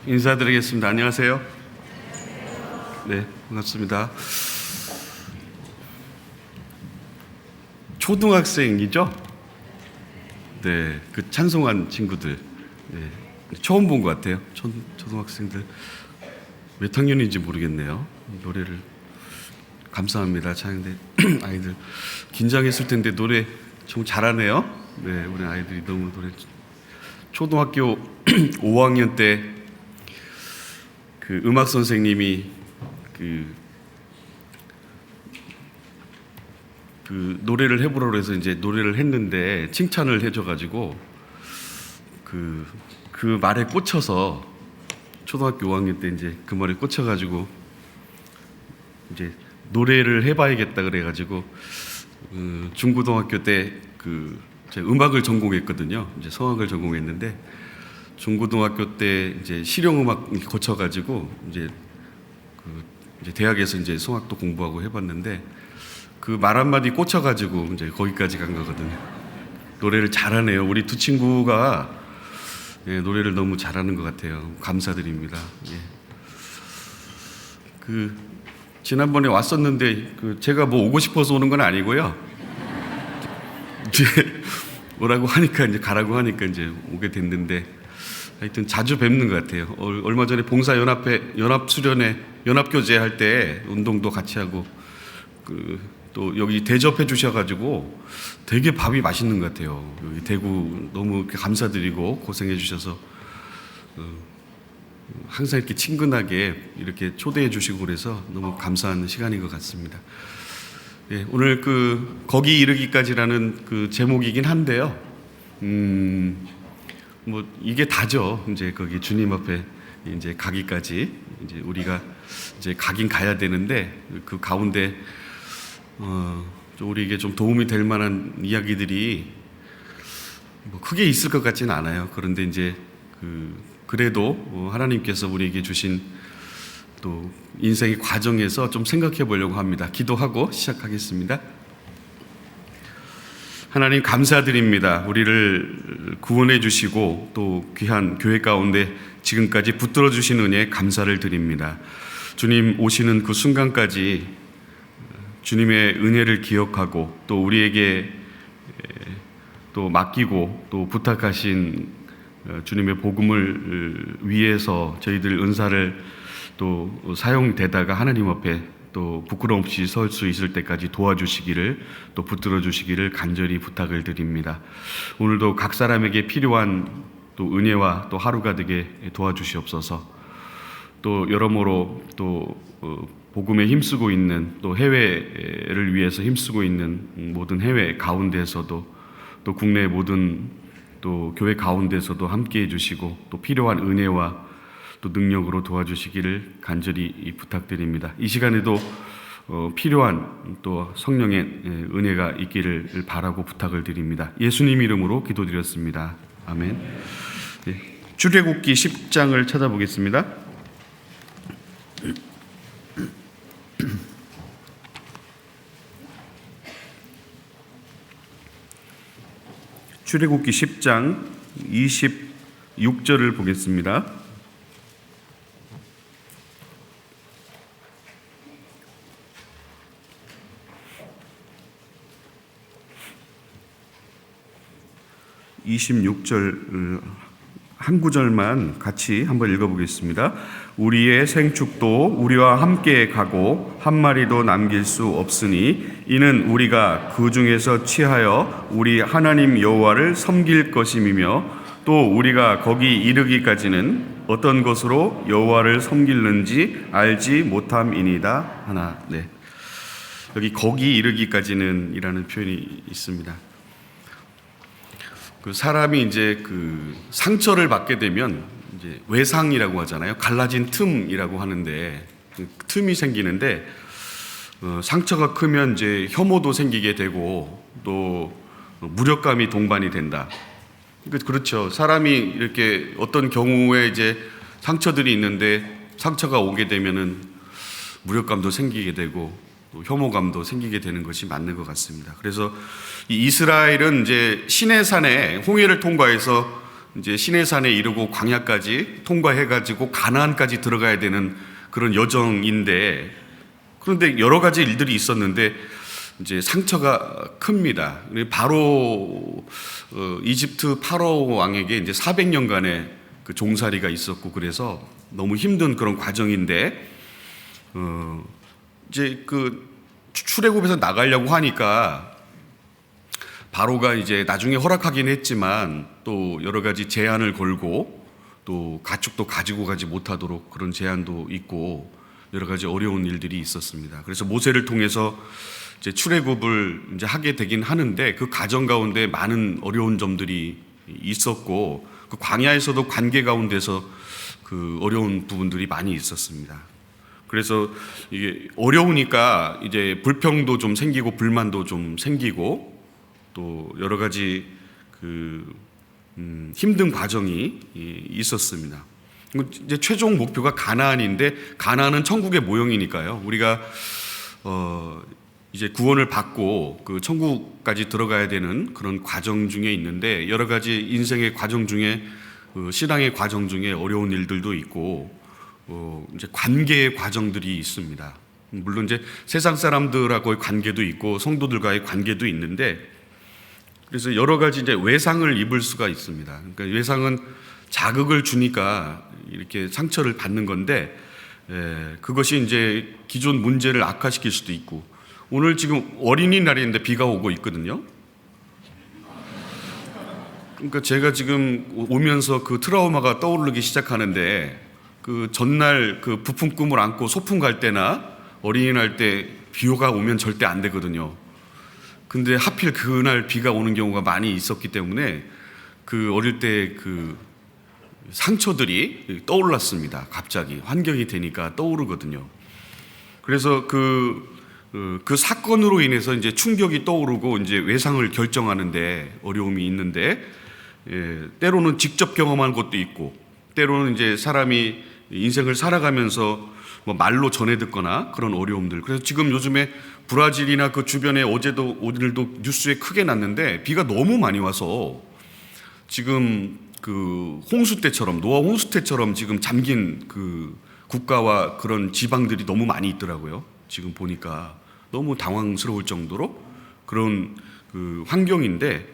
인사드리겠습니다. 안녕하세요. 네, 반갑습니다. 초등학생이죠? 네, 그 찬송한 친구들. 네, 처음 본 것 같아요. 초등학생들. 몇 학년인지 모르겠네요. 노래를 감사합니다. 찬양대 아이들 긴장했을 텐데 노래 정말 잘하네요. 네, 우리 아이들이 너무 노래. 초등학교 5학년 때 그 음악 선생님이 그 노래를 해보라고 해서 이제 노래를 했는데 칭찬을 해줘가지고 그 말에 꽂혀서 초등학교 5학년 때 이제 그 말에 꽂혀가지고 이제 노래를 해봐야겠다 그래가지고 중고등학교 때 제가 음악을 전공했거든요. 이제 성악을 전공했는데 중고등학교 때 이제 실용음악 거쳐가지고 이제 대학에서 이제 성악도 공부하고 해봤는데 그 말 한마디 꽂혀가지고 이제 거기까지 간 거거든요. 노래를 잘하네요. 우리 두 친구가 노래를 너무 잘하는 것 같아요. 감사드립니다. 지난번에 왔었는데 제가 뭐 오고 싶어서 오는 건 아니고요. 이제 오라고 하니까 이제 가라고 하니까 이제 오게 됐는데 하여튼 자주 뵙는 것 같아요. 얼마 전에 봉사연합회 연합수련회 연합교제 할 때 운동도 같이 하고 또 여기 대접해 주셔가지고 되게 밥이 맛있는 것 같아요. 여기 대구 너무 감사드리고 고생해 주셔서 항상 이렇게 친근하게 이렇게 초대해 주시고 그래서 너무 감사한 시간인 것 같습니다. 네, 오늘 거기 이르기까지라는 제목이긴 한데요. 뭐 이게 다죠. 이제 거기 주님 앞에 이제 가기까지 이제 우리가 이제 가긴 가야 되는데 그 가운데 우리에게 좀 도움이 될 만한 이야기들이 뭐 크게 있을 것 같지는 않아요. 그런데 이제 그래도 하나님께서 우리에게 주신 또 인생의 과정에서 좀 생각해 보려고 합니다. 기도하고 시작하겠습니다. 하나님 감사드립니다. 우리를 구원해 주시고 또 귀한 교회 가운데 지금까지 붙들어 주신 은혜에 감사를 드립니다. 주님 오시는 그 순간까지 주님의 은혜를 기억하고 또 우리에게 또 맡기고 또 부탁하신 주님의 복음을 위해서 저희들 은사를 또 사용되다가 하나님 앞에 또 부끄럼 없이 설 수 있을 때까지 도와주시기를 또 붙들어 주시기를 간절히 부탁을 드립니다. 오늘도 각 사람에게 필요한 또 은혜와 또 하루가 되게 도와주시옵소서. 또 여러모로 또 복음에 힘쓰고 있는 또 해외를 위해서 힘쓰고 있는 모든 해외 가운데에서도 또 국내 모든 또 교회 가운데서도 함께해 주시고 또 필요한 은혜와 또 능력으로 도와주시기를 간절히 부탁드립니다. 이 시간에도 필요한 또 성령의 은혜가 있기를 바라고 부탁을 드립니다. 예수님 이름으로 기도드렸습니다. 아멘. 출애굽기 10장을 찾아보겠습니다. 출애굽기 10장 26절을 보겠습니다. 한 구절만 같이 한번 읽어보겠습니다. 우리의 생축도 우리와 함께 가고 한 마리도 남길 수 없으니 이는 우리가 그 중에서 취하여 우리 하나님 여호와를 섬길 것임이며 또 우리가 거기 이르기까지는 어떤 것으로 여호와를 섬길는지 알지 못함이니이다 하나. 네, 여기 거기 이르기까지는 이라는 표현이 있습니다. 사람이 이제 상처를 받게 되면 이제 외상이라고 하잖아요. 갈라진 틈이라고 하는데 틈이 생기는데 상처가 크면 이제 혐오도 생기게 되고 또 무력감이 동반이 된다. 그렇죠. 사람이 이렇게 어떤 경우에 이제 상처들이 있는데 상처가 오게 되면은 무력감도 생기게 되고 또 혐오감도 생기게 되는 것이 맞는 것 같습니다. 그래서 이 이스라엘은 이제 시내산에 홍해를 통과해서 이제 시내산에 이르고 광야까지 통과해가지고 가나안까지 들어가야 되는 그런 여정인데, 그런데 여러 가지 일들이 있었는데 이제 상처가 큽니다. 바로 이집트 파라오 왕에게 이제 400년간의 그 종살이가 있었고, 그래서 너무 힘든 그런 과정인데 이제 그 출애굽에서 나가려고 하니까 바로가 이제 나중에 허락하긴 했지만 또 여러 가지 제한을 걸고 또 가축도 가지고 가지 못하도록 그런 제한도 있고 여러 가지 어려운 일들이 있었습니다. 그래서 모세를 통해서 이제 출애굽을 이제 하게 되긴 하는데 그 과정 가운데 많은 어려운 점들이 있었고 그 광야에서도 관계 가운데서 그 어려운 부분들이 많이 있었습니다. 그래서 이게 어려우니까 이제 불평도 좀 생기고 불만도 좀 생기고 또 여러 가지 힘든 과정이 있었습니다. 이제 최종 목표가 가나안인데 가나안은 천국의 모형이니까요. 우리가 이제 구원을 받고 그 천국까지 들어가야 되는 그런 과정 중에 있는데 여러 가지 인생의 과정 중에 신앙의 과정 중에 어려운 일들도 있고 이제 관계의 과정들이 있습니다. 물론 이제 세상 사람들하고의 관계도 있고 성도들과의 관계도 있는데 그래서 여러 가지 이제 외상을 입을 수가 있습니다. 그러니까 외상은 자극을 주니까 이렇게 상처를 받는 건데 그것이 이제 기존 문제를 악화시킬 수도 있고 오늘 지금 어린이날인데 비가 오고 있거든요. 그러니까 제가 지금 오면서 그 트라우마가 떠오르기 시작하는데 그 전날 그 부푼 꿈을 안고 소풍 갈 때나 어린이날 때 비가 오면 절대 안 되거든요. 근데 하필 그날 비가 오는 경우가 많이 있었기 때문에 그 어릴 때 그 상처들이 떠올랐습니다. 갑자기 환경이 되니까 떠오르거든요. 그래서 그 사건으로 인해서 이제 충격이 떠오르고 이제 외상을 결정하는데 어려움이 있는데 때로는 직접 경험한 것도 있고 때로는 이제 사람이 인생을 살아가면서 뭐 말로 전해 듣거나 그런 어려움들. 그래서 지금 요즘에 브라질이나 그 주변에 어제도 오늘도 뉴스에 크게 났는데 비가 너무 많이 와서 지금 그 홍수 때처럼 노아 홍수 때처럼 지금 잠긴 그 국가와 그런 지방들이 너무 많이 있더라고요. 지금 보니까 너무 당황스러울 정도로 그런 그 환경인데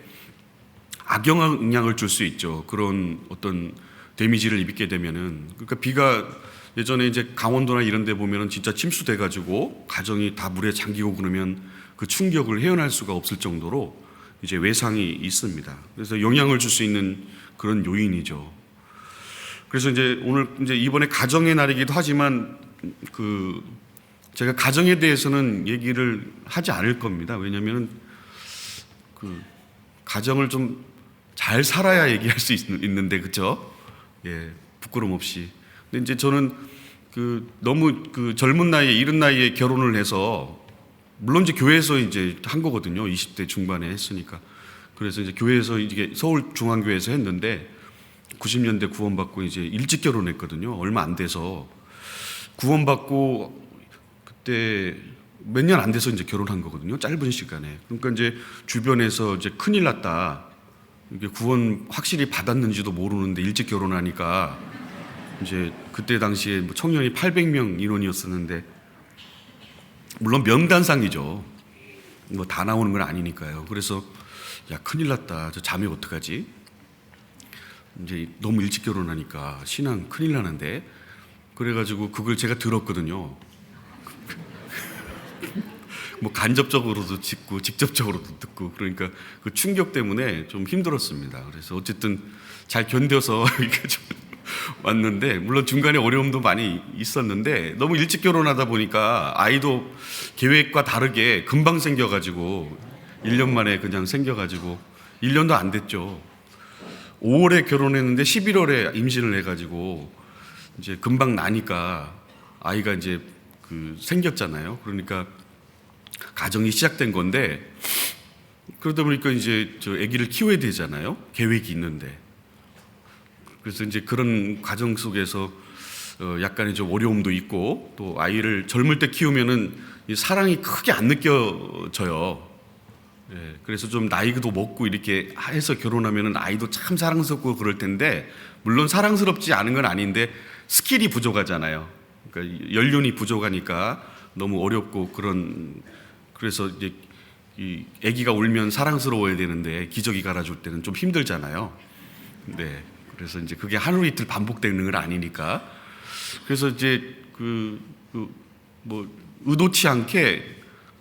악영향을 줄 수 있죠. 그런 어떤 데미지를 입게 되면은 그러니까 비가 예전에 이제 강원도나 이런 데 보면은 진짜 침수돼 가지고 가정이 다 물에 잠기고 그러면 그 충격을 헤어날 수가 없을 정도로 이제 외상이 있습니다. 그래서 영향을 줄 수 있는 그런 요인이죠. 그래서 이제 오늘 이제 이번에 가정의 날이기도 하지만 그 제가 가정에 대해서는 얘기를 하지 않을 겁니다. 왜냐하면 그 가정을 좀 잘 살아야 얘기할 수 있는데 그렇죠? 예, 부끄럼 없이. 근데 이제 저는 그 너무 그 젊은 나이에 이른 나이에 결혼을 해서 물론 이제 교회에서 이제 한 거거든요. 20대 중반에 했으니까. 그래서 이제 교회에서 이게 서울중앙교회에서 했는데 90년대 구원받고 이제 일찍 결혼했거든요. 얼마 안 돼서 구원받고 그때 몇 년 안 돼서 이제 결혼한 거거든요. 짧은 시간에. 그러니까 이제 주변에서 이제 큰일 났다. 이게 구원 확실히 받았는지도 모르는데 일찍 결혼하니까 이제 그때 당시에 뭐 청년이 800명 인원이었었는데 물론 명단상이죠. 뭐 다 나오는 건 아니니까요. 그래서 야 큰일 났다. 저 자매 어떡하지? 이제 너무 일찍 결혼하니까 신앙 큰일 나는데 그래가지고 그걸 제가 들었거든요. 뭐 간접적으로도 듣고 직접적으로도 듣고 그러니까 그 충격 때문에 좀 힘들었습니다. 그래서 어쨌든 잘 견뎌서 이렇게 좀 왔는데 물론 중간에 어려움도 많이 있었는데 너무 일찍 결혼하다 보니까 아이도 계획과 다르게 금방 생겨가지고 1년 만에 그냥 생겨가지고 1년도 안 됐죠. 5월에 결혼했는데 11월에 임신을 해가지고 이제 금방 나니까 아이가 이제 그 생겼잖아요. 그러니까 가정이 시작된 건데 그러다 보니까 이제 저 아기를 키워야 되잖아요. 계획이 있는데. 그래서 이제 그런 과정 속에서 약간의 좀 어려움도 있고 또 아이를 젊을 때 키우면은 이 사랑이 크게 안 느껴져요. 예, 그래서 좀 나이도 먹고 이렇게 해서 결혼하면은 아이도 참 사랑스럽고 그럴 텐데, 물론 사랑스럽지 않은 건 아닌데 스킬이 부족하잖아요. 그러니까 연륜이 부족하니까 너무 어렵고 그래서 이제 이 아기가 울면 사랑스러워야 되는데 기저귀 갈아줄 때는 좀 힘들잖아요. 네, 그래서 이제 그게 하루 이틀 반복되는 건 아니니까. 그래서 이제 뭐 의도치 않게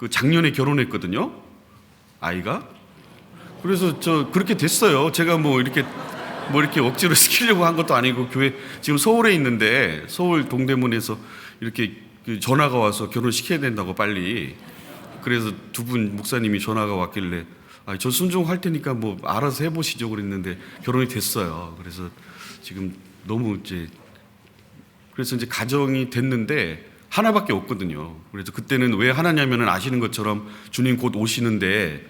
작년에 결혼했거든요, 아이가. 그래서 그렇게 됐어요. 제가 뭐 이렇게 억지로 시키려고 한 것도 아니고, 교회 지금 서울에 있는데 서울 동대문에서 이렇게 전화가 와서 결혼시켜야 된다고 빨리. 그래서 두 분 목사님이 전화가 왔길래 저 순종할 테니까 뭐 알아서 해보시죠 그랬는데 결혼이 됐어요. 그래서 지금 너무 그래서 이제 가정이 됐는데 하나밖에 없거든요. 그래서 그때는 왜 하나냐면은 아시는 것처럼 주님 곧 오시는데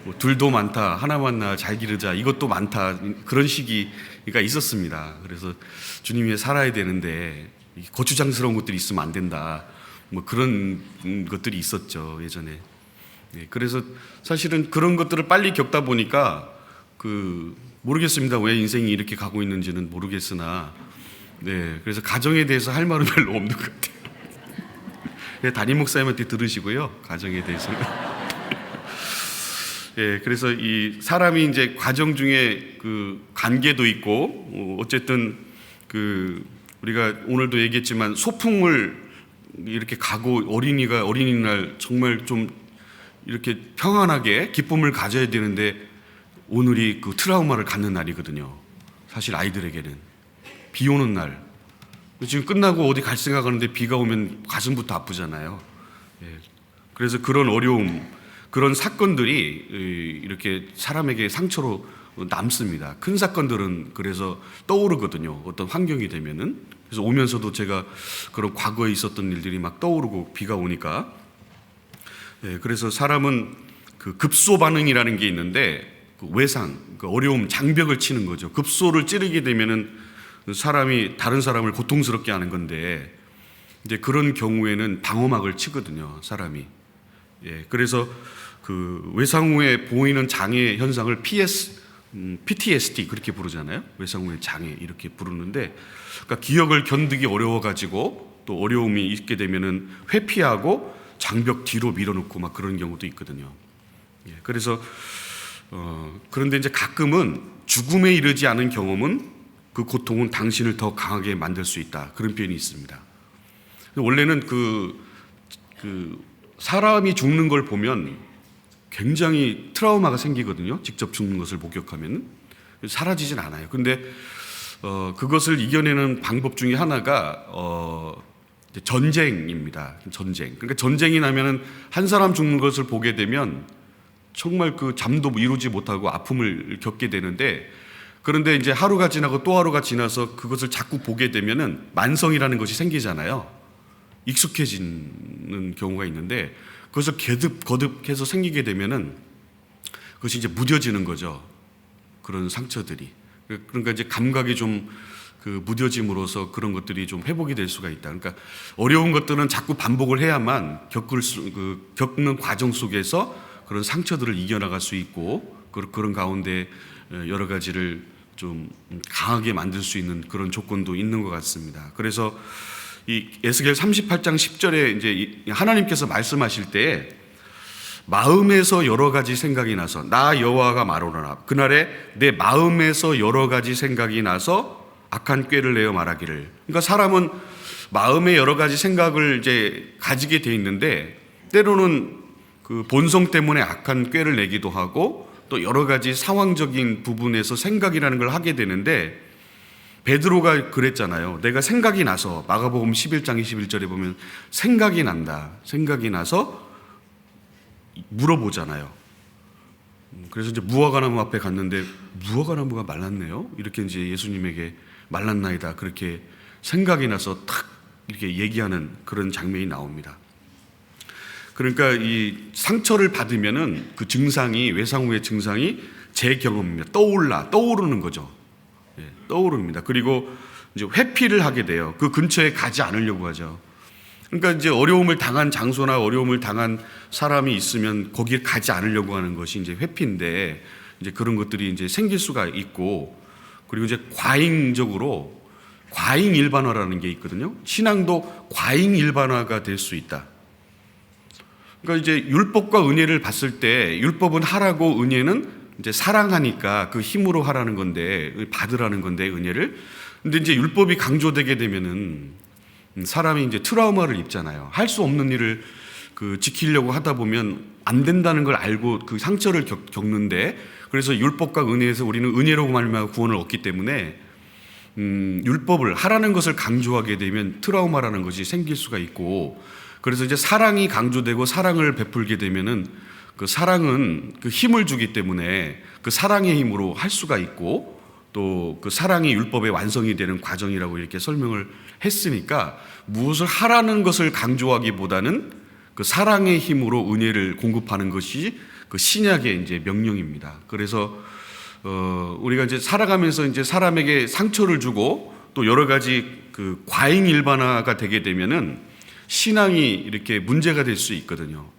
뭐 둘도 많다, 하나만 낳아 잘 기르자, 이것도 많다, 그런 시기가 있었습니다. 그래서 주님 위해 살아야 되는데 거추장스러운 것들이 있으면 안 된다, 뭐 그런 것들이 있었죠, 예전에. 네, 그래서 사실은 그런 것들을 빨리 겪다 보니까 모르겠습니다. 왜 인생이 이렇게 가고 있는지는 모르겠으나, 네, 그래서 가정에 대해서 할 말은 별로 없는 것 같아요. 담임 목사님한테 들으시고요, 가정에 대해서는. 예, 그래서 이 사람이 이제 과정 중에 관계도 있고, 어쨌든 우리가 오늘도 얘기했지만 소풍을 이렇게 가고 어린이날 정말 좀 이렇게 평안하게 기쁨을 가져야 되는데 오늘이 트라우마를 갖는 날이거든요. 사실 아이들에게는 비 오는 날, 지금 끝나고 어디 갈 생각하는데 비가 오면 가슴부터 아프잖아요. 예, 그래서 그런 어려움, 그런 사건들이 이렇게 사람에게 상처로 남습니다. 큰 사건들은 그래서 떠오르거든요, 어떤 환경이 되면은. 그래서 오면서도 제가 그런 과거에 있었던 일들이 막 떠오르고, 비가 오니까. 예, 그래서 사람은 급소 반응이라는 게 있는데, 외상, 어려움, 장벽을 치는 거죠. 급소를 찌르게 되면은 사람이 다른 사람을 고통스럽게 하는 건데, 이제 그런 경우에는 방어막을 치거든요, 사람이. 예, 그래서 외상 후에 보이는 장애 현상을 PTSD 그렇게 부르잖아요. 외상 후의 장애 이렇게 부르는데, 그러니까 기억을 견디기 어려워가지고 또 어려움이 있게 되면은 회피하고 장벽 뒤로 밀어놓고 막 그런 경우도 있거든요. 예, 그래서 그런데 이제 가끔은 죽음에 이르지 않은 경험은 그 고통은 당신을 더 강하게 만들 수 있다, 그런 표현이 있습니다. 원래는 사람이 죽는 걸 보면 굉장히 트라우마가 생기거든요. 직접 죽는 것을 목격하면 사라지진 않아요. 근데 그것을 이겨내는 방법 중에 하나가 전쟁입니다. 전쟁. 그러니까 전쟁이 나면은 한 사람 죽는 것을 보게 되면 정말 잠도 이루지 못하고 아픔을 겪게 되는데, 그런데 이제 하루가 지나고 또 하루가 지나서 그것을 자꾸 보게 되면은 만성이라는 것이 생기잖아요. 익숙해지는 경우가 있는데, 그것을 거듭해서 생기게 되면은 그것이 이제 무뎌지는 거죠. 그런 상처들이. 그러니까 이제 감각이 좀 무뎌짐으로써 그런 것들이 좀 회복이 될 수가 있다. 그러니까 어려운 것들은 자꾸 반복을 해야만 겪는 과정 속에서 그런 상처들을 이겨나갈 수 있고, 그런 가운데 여러 가지를 좀 강하게 만들 수 있는 그런 조건도 있는 것 같습니다. 그래서 이 에스겔 38장 10절에 이제 하나님께서 말씀하실 때, 마음에서 여러 가지 생각이 나서 나 여호와가 말하노라, 그날에 내 마음에서 여러 가지 생각이 나서 악한 꾀를 내어 말하기를. 그러니까 사람은 마음에 여러 가지 생각을 이제 가지게 돼 있는데, 때로는 본성 때문에 악한 꾀를 내기도 하고, 또 여러 가지 상황적인 부분에서 생각이라는 걸 하게 되는데, 베드로가 그랬잖아요. 내가 생각이 나서, 마가복음 11장 21절에 보면 생각이 난다, 생각이 나서 물어보잖아요. 그래서 이제 무화과나무 앞에 갔는데 무화과나무가 말랐네요, 이렇게 이제 예수님에게 말랐나이다, 그렇게 생각이 나서 탁 이렇게 얘기하는 그런 장면이 나옵니다. 그러니까 이 상처를 받으면은 그 증상이, 외상 후의 증상이 제 경험입니다. 떠오르는 거죠. 예, 떠오릅니다. 그리고 이제 회피를 하게 돼요. 그 근처에 가지 않으려고 하죠. 그러니까 이제 어려움을 당한 장소나 어려움을 당한 사람이 있으면 거기에 가지 않으려고 하는 것이 이제 회피인데, 이제 그런 것들이 이제 생길 수가 있고, 그리고 이제 과잉적으로 과잉 일반화라는 게 있거든요. 신앙도 과잉 일반화가 될 수 있다. 그러니까 이제 율법과 은혜를 봤을 때, 율법은 하라고 은혜는 이제 사랑하니까 그 힘으로 하라는 건데, 받으라는 건데, 은혜를. 근데 이제 율법이 강조되게 되면은 사람이 이제 트라우마를 입잖아요. 할 수 없는 일을 지키려고 하다 보면 안 된다는 걸 알고 그 상처를 겪는데, 그래서 율법과 은혜에서 우리는 은혜로 말미암아 구원을 얻기 때문에 율법을 하라는 것을 강조하게 되면 트라우마라는 것이 생길 수가 있고, 그래서 이제 사랑이 강조되고 사랑을 베풀게 되면은 그 사랑은 그 힘을 주기 때문에 그 사랑의 힘으로 할 수가 있고, 또 그 사랑이 율법의 완성이 되는 과정이라고 이렇게 설명을 했으니까, 무엇을 하라는 것을 강조하기보다는 그 사랑의 힘으로 은혜를 공급하는 것이 그 신약의 이제 명령입니다. 그래서 우리가 이제 살아가면서 이제 사람에게 상처를 주고 또 여러 가지 그 과잉 일반화가 되게 되면은 신앙이 이렇게 문제가 될 수 있거든요.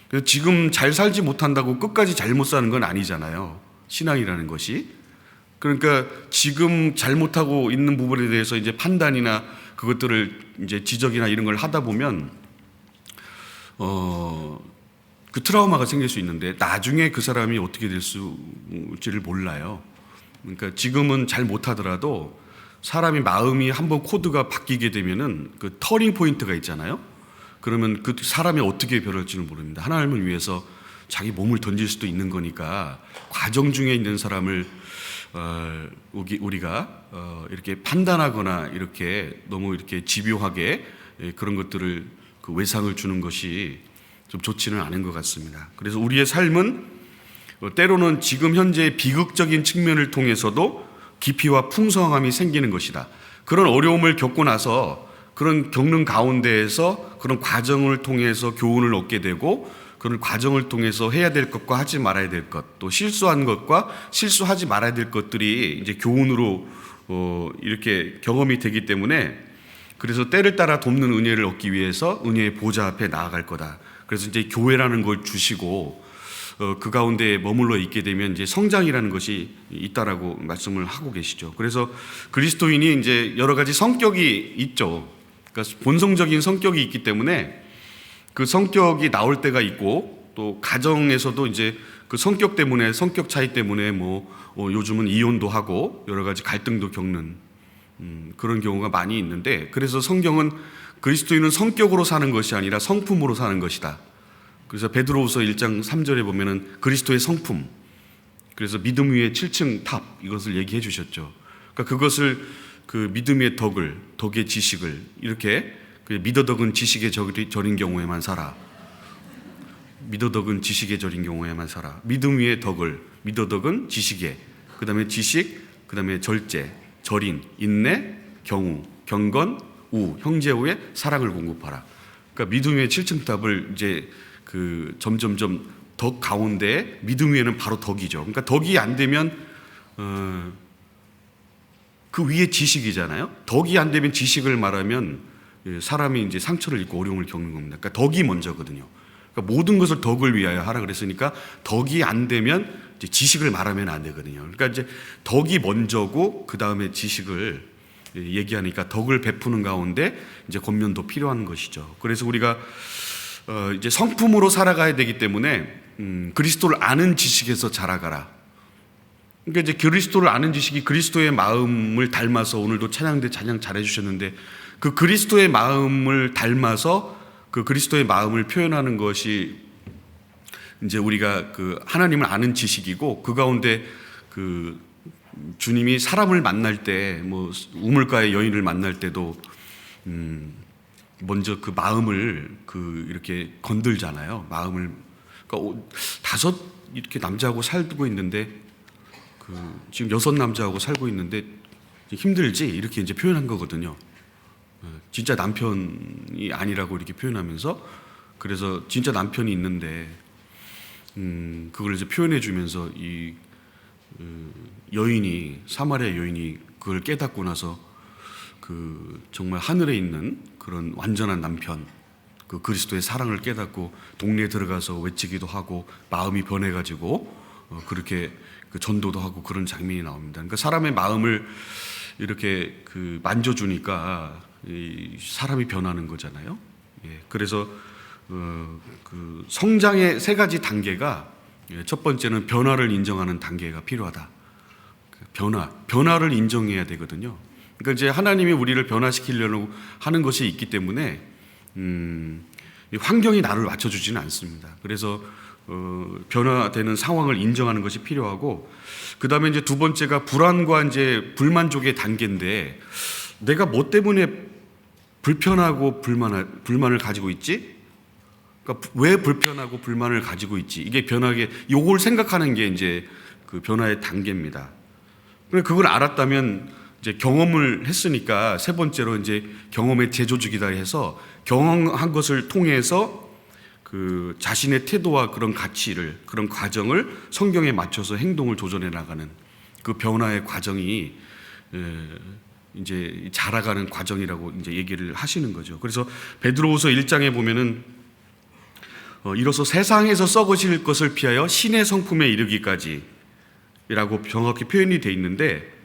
그래서 지금 잘 살지 못한다고 끝까지 잘못 사는 건 아니잖아요. 신앙이라는 것이. 그러니까 지금 잘못하고 있는 부분에 대해서 이제 판단이나 그것들을 이제 지적이나 이런 걸 하다 보면 그 트라우마가 생길 수 있는데, 나중에 그 사람이 어떻게 될지를 몰라요. 그러니까 지금은 잘 못하더라도 사람이 마음이 한번 코드가 바뀌게 되면은 그 터닝 포인트가 있잖아요. 그러면 그 사람이 어떻게 변할지는 모릅니다. 하나님을 위해서 자기 몸을 던질 수도 있는 거니까, 과정 중에 있는 사람을 우리가 이렇게 판단하거나 이렇게 너무 이렇게 집요하게 그런 것들을 그 외상을 주는 것이 좀 좋지는 않은 것 같습니다. 그래서 우리의 삶은 때로는 지금 현재의 비극적인 측면을 통해서도 깊이와 풍성함이 생기는 것이다. 그런 어려움을 겪고 나서 그런 겪는 가운데에서 그런 과정을 통해서 교훈을 얻게 되고, 그런 과정을 통해서 해야 될 것과 하지 말아야 될 것, 또 실수한 것과 실수하지 말아야 될 것들이 이제 교훈으로 이렇게 경험이 되기 때문에, 그래서 때를 따라 돕는 은혜를 얻기 위해서 은혜의 보좌 앞에 나아갈 거다. 그래서 이제 교회라는 걸 주시고 그 가운데 머물러 있게 되면 이제 성장이라는 것이 있다라고 말씀을 하고 계시죠. 그래서 그리스도인이 이제 여러 가지 성격이 있죠. 그러니까 본성적인 성격이 있기 때문에 그 성격이 나올 때가 있고, 또 가정에서도 이제 그 성격 때문에, 성격 차이 때문에 요즘은 이혼도 하고 여러 가지 갈등도 겪는 그런 경우가 많이 있는데, 그래서 성경은 그리스도인은 성격으로 사는 것이 아니라 성품으로 사는 것이다. 그래서 베드로후서 1장 3절에 보면은 그리스도의 성품, 그래서 믿음 위에 7층 탑, 이것을 얘기해 주셨죠. 그러니까 그것을 그 믿음의 덕의 지식을 이렇게 미더덕은 지식에 절인 경우에만 살아. 미더덕은 지식에 절인 경우에만 살아. 믿음 위에 덕을, 미더덕은 지식에, 그 다음에 지식, 그 다음에 절제, 절인, 인내, 경우, 경건, 우, 형제우에 사랑을 공급하라. 그러니까 믿음 위에 7층탑을 이제 그 점점점 덕 가운데 믿음 위에는 바로 덕이죠. 그러니까 덕이 안 되면 그 위에 지식이잖아요. 덕이 안 되면 지식을 말하면 사람이 이제 상처를 입고 어려움을 겪는 겁니다. 그러니까 덕이 먼저거든요. 그러니까 모든 것을 덕을 위하여 하라 그랬으니까 덕이 안 되면 이제 지식을 말하면 안 되거든요. 그러니까 이제 덕이 먼저고 그 다음에 지식을 얘기하니까 덕을 베푸는 가운데 이제 권면도 필요한 것이죠. 그래서 우리가 이제 성품으로 살아가야 되기 때문에 그리스도를 아는 지식에서 자라가라. 그러니까 이제 그리스도를 아는 지식이 그리스도의 마음을 닮아서, 오늘도 찬양 잘해 주셨는데, 그 그리스도의 마음을 닮아서 그 그리스도의 마음을 표현하는 것이 이제 우리가 그 하나님을 아는 지식이고, 그 가운데 그 주님이 사람을 만날 때, 우물가의 여인을 만날 때도 먼저 그 마음을 이렇게 건들잖아요. 마음을. 그러니까 5 이렇게 남자하고 살고 있는데, 지금 6 남자하고 살고 있는데 힘들지? 이렇게 이제 표현한 거거든요. 진짜 남편이 아니라고 이렇게 표현하면서, 그래서 진짜 남편이 있는데 그걸 이제 표현해 주면서 이 여인이, 사마리아 여인이 그걸 깨닫고 나서 그 정말 하늘에 있는 그 그런 완전한 남편, 그 그리스도의 사랑을 깨닫고 동네에 들어가서 외치기도 하고 마음이 변해가지고 그렇게 그 전도도 하고 그런 장면이 나옵니다. 그러니까 사람의 마음을 이렇게 그 만져주니까 이 사람이 변하는 거잖아요. 예, 그래서 그 성장의 세 가지 단계가, 첫 번째는 변화를 인정하는 단계가 필요하다. 변화를 인정해야 되거든요. 그러니까 이제 하나님이 우리를 변화시키려고 하는 것이 있기 때문에 환경이 나를 맞춰주지는 않습니다. 그래서 변화되는 상황을 인정하는 것이 필요하고, 그 다음에 이제 두 번째가 불안과 이제 불만족의 단계인데, 내가 뭐 때문에 불편하고 불만을 가지고 있지? 그러니까 왜 불편하고 불만을 가지고 있지? 이게 변화게, 요걸 생각하는 게 이제 그 변화의 단계입니다. 그걸 알았다면 이제 경험을 했으니까 세 번째로 이제 경험의 제조직이다 해서 경험한 것을 통해서 그 자신의 태도와 그런 가치를, 그런 과정을 성경에 맞춰서 행동을 조절해 나가는 그 변화의 과정이 이제 자라가는 과정이라고 이제 얘기를 하시는 거죠. 그래서 베드로후서 1장에 보면은 이로써 세상에서 썩으실 것을 피하여 신의 성품에 이르기까지라고 정확히 표현이 돼 있는데,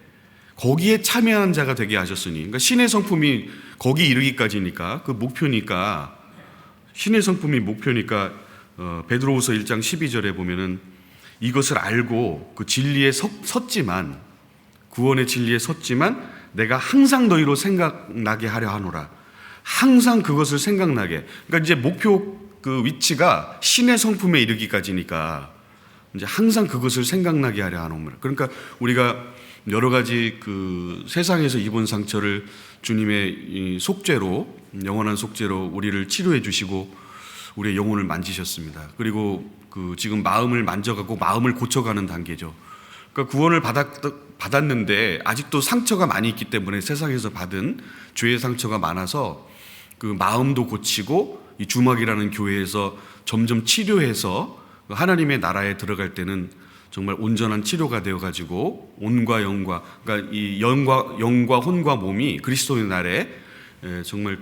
거기에 참여한 자가 되게 하셨으니, 그러니까 신의 성품이 거기 이르기까지니까, 그 목표니까, 신의 성품이 목표니까 베드로후서 1장 12절에 보면은 이것을 알고 그 진리에 섰지만, 구원의 진리에 섰지만 내가 항상 너희로 생각나게 하려 하노라. 항상 그것을 생각나게. 그러니까 이제 목표 그 위치가 신의 성품에 이르기까지니까 이제 항상 그것을 생각나게 하려 하노라. 그러니까 우리가 여러 가지 그 세상에서 입은 상처를 주님의 이 속죄로, 영원한 속죄로 우리를 치료해 주시고 우리의 영혼을 만지셨습니다. 그리고 그 지금 마음을 만져가고 마음을 고쳐가는 단계죠. 그러니까 구원을 받았는데 아직도 상처가 많이 있기 때문에, 세상에서 받은 죄의 상처가 많아서 그 마음도 고치고 이 주막이라는 교회에서 점점 치료해서 하나님의 나라에 들어갈 때는 정말 온전한 치료가 되어가지고 온과 영과, 그러니까 이 영과 혼과 몸이 그리스도의 날에 정말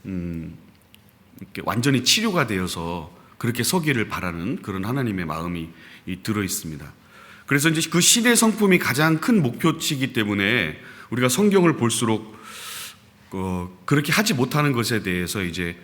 이렇게 완전히 치료가 되어서 그렇게 서기를 바라는 그런 하나님의 마음이 들어 있습니다. 그래서 이제 그 신의 성품이 가장 큰 목표치이기 때문에 우리가 성경을 볼수록 그렇게 하지 못하는 것에 대해서 이제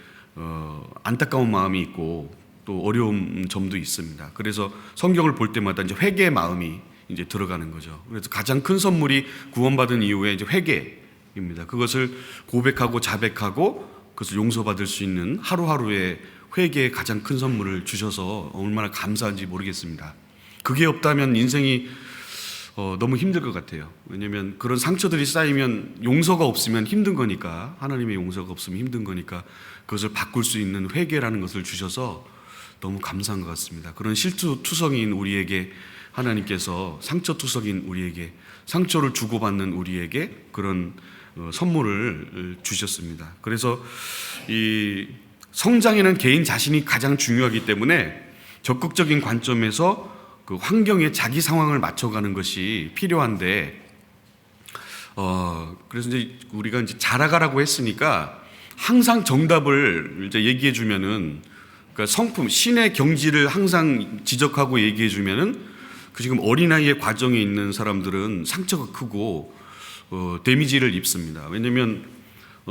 안타까운 마음이 있고 또 어려운 점도 있습니다. 그래서 성경을 볼 때마다 이제 회개의 마음이 이제 들어가는 거죠. 그래서 가장 큰 선물이 구원받은 이후에 이제 회개입니다. 그것을 고백하고 자백하고 그것을 용서받을 수 있는 하루하루의 회개의 가장 큰 선물을 주셔서 얼마나 감사한지 모르겠습니다. 그게 없다면 인생이 너무 힘들 것 같아요. 왜냐하면 그런 상처들이 쌓이면 용서가 없으면 힘든 거니까, 하나님의 용서가 없으면 힘든 거니까 그것을 바꿀 수 있는 회개라는 것을 주셔서 너무 감사한 것 같습니다. 그런 실투성인 우리에게 하나님께서, 상처투성인 우리에게, 상처를 주고받는 우리에게 그런 선물을 주셨습니다. 그래서 이 성장에는 개인 자신이 가장 중요하기 때문에 적극적인 관점에서 그 환경에 자기 상황을 맞춰가는 것이 필요한데, 그래서 이제 우리가 이제 자라가라고 했으니까 항상 정답을 이제 얘기해 주면은, 그러니까 성품, 신의 경지를 항상 지적하고 얘기해 주면은 그 지금 어린아이의 과정에 있는 사람들은 상처가 크고 데미지를 입습니다. 왜냐하면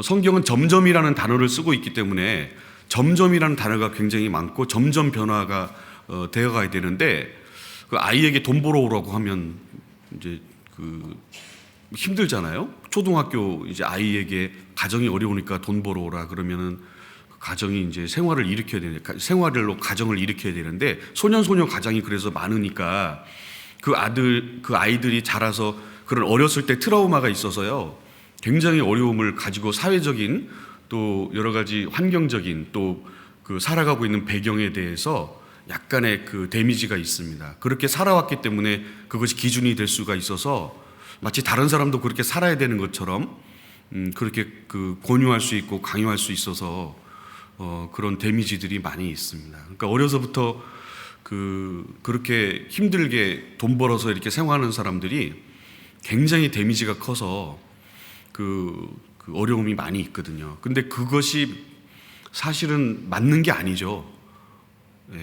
성경은 점점이라는 단어를 쓰고 있기 때문에 점점이라는 단어가 굉장히 많고 점점 변화가 되어가야 되는데, 그 아이에게 돈 벌어오라고 하면 이제 그 힘들잖아요. 초등학교 이제 아이에게 가정이 어려우니까 돈 벌어오라 그러면은 가정이 이제 생활을 일으켜야 되니까, 생활로 가정을 일으켜야 되는데, 소년소녀 가정이 그래서 많으니까 그 아이들이 자라서 그런 어렸을 때 트라우마가 있어서요, 굉장히 어려움을 가지고 사회적인 또 여러 가지 환경적인 또 그 살아가고 있는 배경에 대해서 약간의 그 데미지가 있습니다. 그렇게 살아왔기 때문에 그것이 기준이 될 수가 있어서 마치 다른 사람도 그렇게 살아야 되는 것처럼 그렇게 그 권유할 수 있고 강요할 수 있어서 그런 데미지들이 많이 있습니다. 그러니까 어려서부터 그렇게 힘들게 돈 벌어서 이렇게 생활하는 사람들이 굉장히 데미지가 커서 그 그 어려움이 많이 있거든요. 근데 그것이 사실은 맞는 게 아니죠.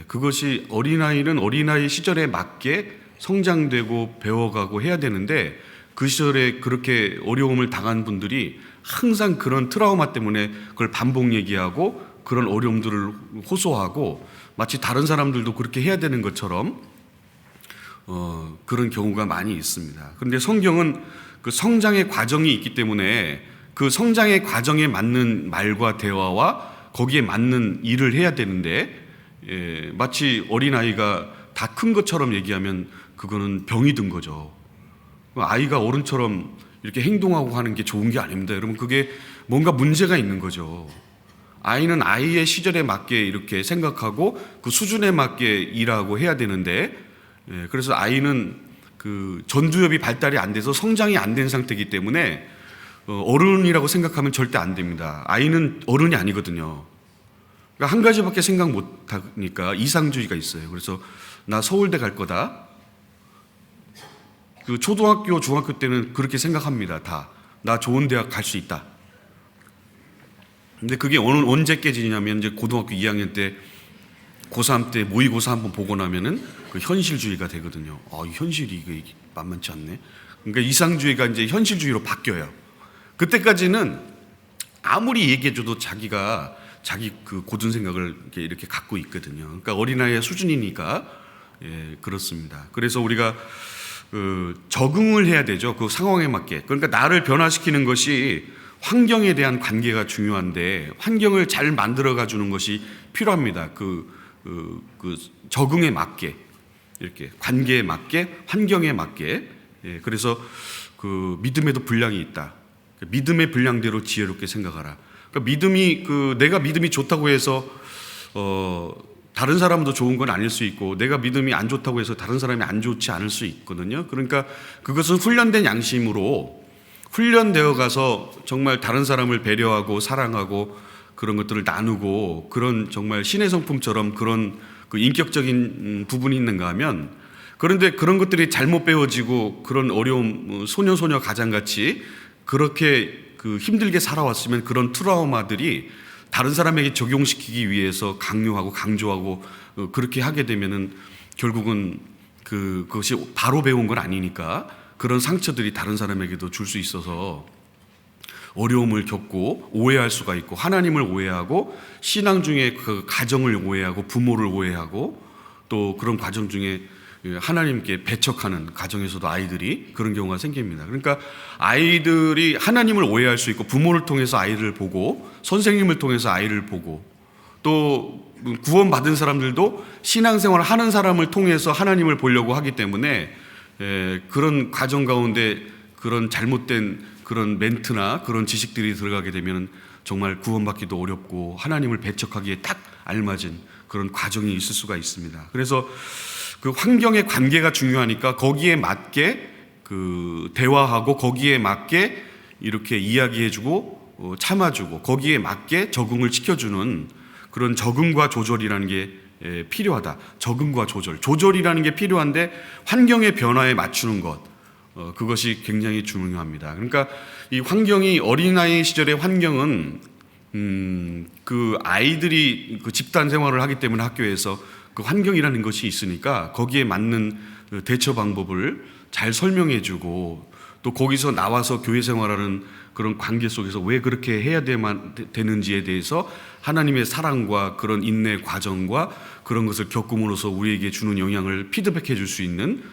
그것이 어린아이는 어린아이 시절에 맞게 성장되고 배워가고 해야 되는데 그 시절에 그렇게 어려움을 당한 분들이 항상 그런 트라우마 때문에 그걸 반복 얘기하고 그런 어려움들을 호소하고 마치 다른 사람들도 그렇게 해야 되는 것처럼 그런 경우가 많이 있습니다. 그런데 성경은 그 성장의 과정이 있기 때문에 그 성장의 과정에 맞는 말과 대화와 거기에 맞는 일을 해야 되는데 마치 어린아이가 다 큰 것처럼 얘기하면 그거는 병이 든 거죠. 아이가 어른처럼 이렇게 행동하고 하는 게 좋은 게 아닙니다. 여러분, 그게 뭔가 문제가 있는 거죠. 아이는 아이의 시절에 맞게 이렇게 생각하고 그 수준에 맞게 일하고 해야 되는데 그래서 아이는 그 전두엽이 발달이 안 돼서 성장이 안 된 상태이기 때문에 어른이라고 생각하면 절대 안 됩니다. 아이는 어른이 아니거든요. 그러니까 한 가지밖에 생각 못 하니까 이상주의가 있어요. 그래서 나 서울대 갈 거다. 그 초등학교, 중학교 때는 그렇게 생각합니다. 다. 나 좋은 대학 갈 수 있다. 근데 그게 언제 깨지냐면 이제 고등학교 2학년 때 고3 때 모의고사 한번 보고 나면은 그 현실주의가 되거든요. 이 현실이 이게 만만치 않네. 그러니까 이상주의가 이제 현실주의로 바뀌어요. 그때까지는 아무리 얘기해줘도 자기가 자기 그 고든 생각을 이렇게 갖고 있거든요. 그러니까 어린아이의 수준이니까 그렇습니다. 그래서 우리가 적응을 해야 되죠. 그 상황에 맞게. 그러니까 나를 변화시키는 것이 환경에 대한 관계가 중요한데 환경을 잘 만들어가 주는 것이 필요합니다. 그 적응에 맞게 이렇게 관계에 맞게 환경에 맞게. 그래서 그 믿음에도 분량이 있다. 믿음의 분량대로 지혜롭게 생각하라. 그러니까 믿음이 내가 믿음이 좋다고 해서 다른 사람도 좋은 건 아닐 수 있고 내가 믿음이 안 좋다고 해서 다른 사람이 안 좋지 않을 수 있거든요. 그러니까 그것은 훈련된 양심으로 훈련되어 가서 정말 다른 사람을 배려하고 사랑하고 그런 것들을 나누고 그런 정말 신의 성품처럼 그런 그 인격적인 부분이 있는가 하면 그런데 그런 것들이 잘못 배워지고 그런 어려움 소녀 가장같이 그렇게 그 힘들게 살아왔으면 그런 트라우마들이 다른 사람에게 적용시키기 위해서 강요하고 강조하고 그렇게 하게 되면은 결국은 그것이 바로 배운 건 아니니까 그런 상처들이 다른 사람에게도 줄 수 있어서 어려움을 겪고 오해할 수가 있고 하나님을 오해하고 신앙 중에 그 가정을 오해하고 부모를 오해하고 또 그런 과정 중에 하나님께 배척하는 가정에서도 아이들이 그런 경우가 생깁니다. 그러니까 아이들이 하나님을 오해할 수 있고 부모를 통해서 아이를 보고 선생님을 통해서 아이를 보고 또 구원받은 사람들도 신앙생활을 하는 사람을 통해서 하나님을 보려고 하기 때문에 그런 과정 가운데 그런 잘못된 그런 멘트나 그런 지식들이 들어가게 되면 정말 구원받기도 어렵고 하나님을 배척하기에 딱 알맞은 그런 과정이 있을 수가 있습니다. 그래서 그 환경의 관계가 중요하니까 거기에 맞게 그 대화하고 거기에 맞게 이렇게 이야기해주고 참아주고 거기에 맞게 적응을 시켜주는 그런 적응과 조절이라는 게 필요하다. 적응과 조절이라는 게 필요한데 환경의 변화에 맞추는 것 그것이 굉장히 중요합니다. 그러니까 이 환경이 어린아이 시절의 환경은 그 아이들이 그 집단 생활을 하기 때문에 학교에서 그 환경이라는 것이 있으니까 거기에 맞는 대처 방법을 잘 설명해주고 또 거기서 나와서 교회 생활하는 그런 관계 속에서 왜 그렇게 해야 되는지에 대해서 하나님의 사랑과 그런 인내 과정과 그런 것을 겪음으로써 우리에게 주는 영향을 피드백해 줄 수 있는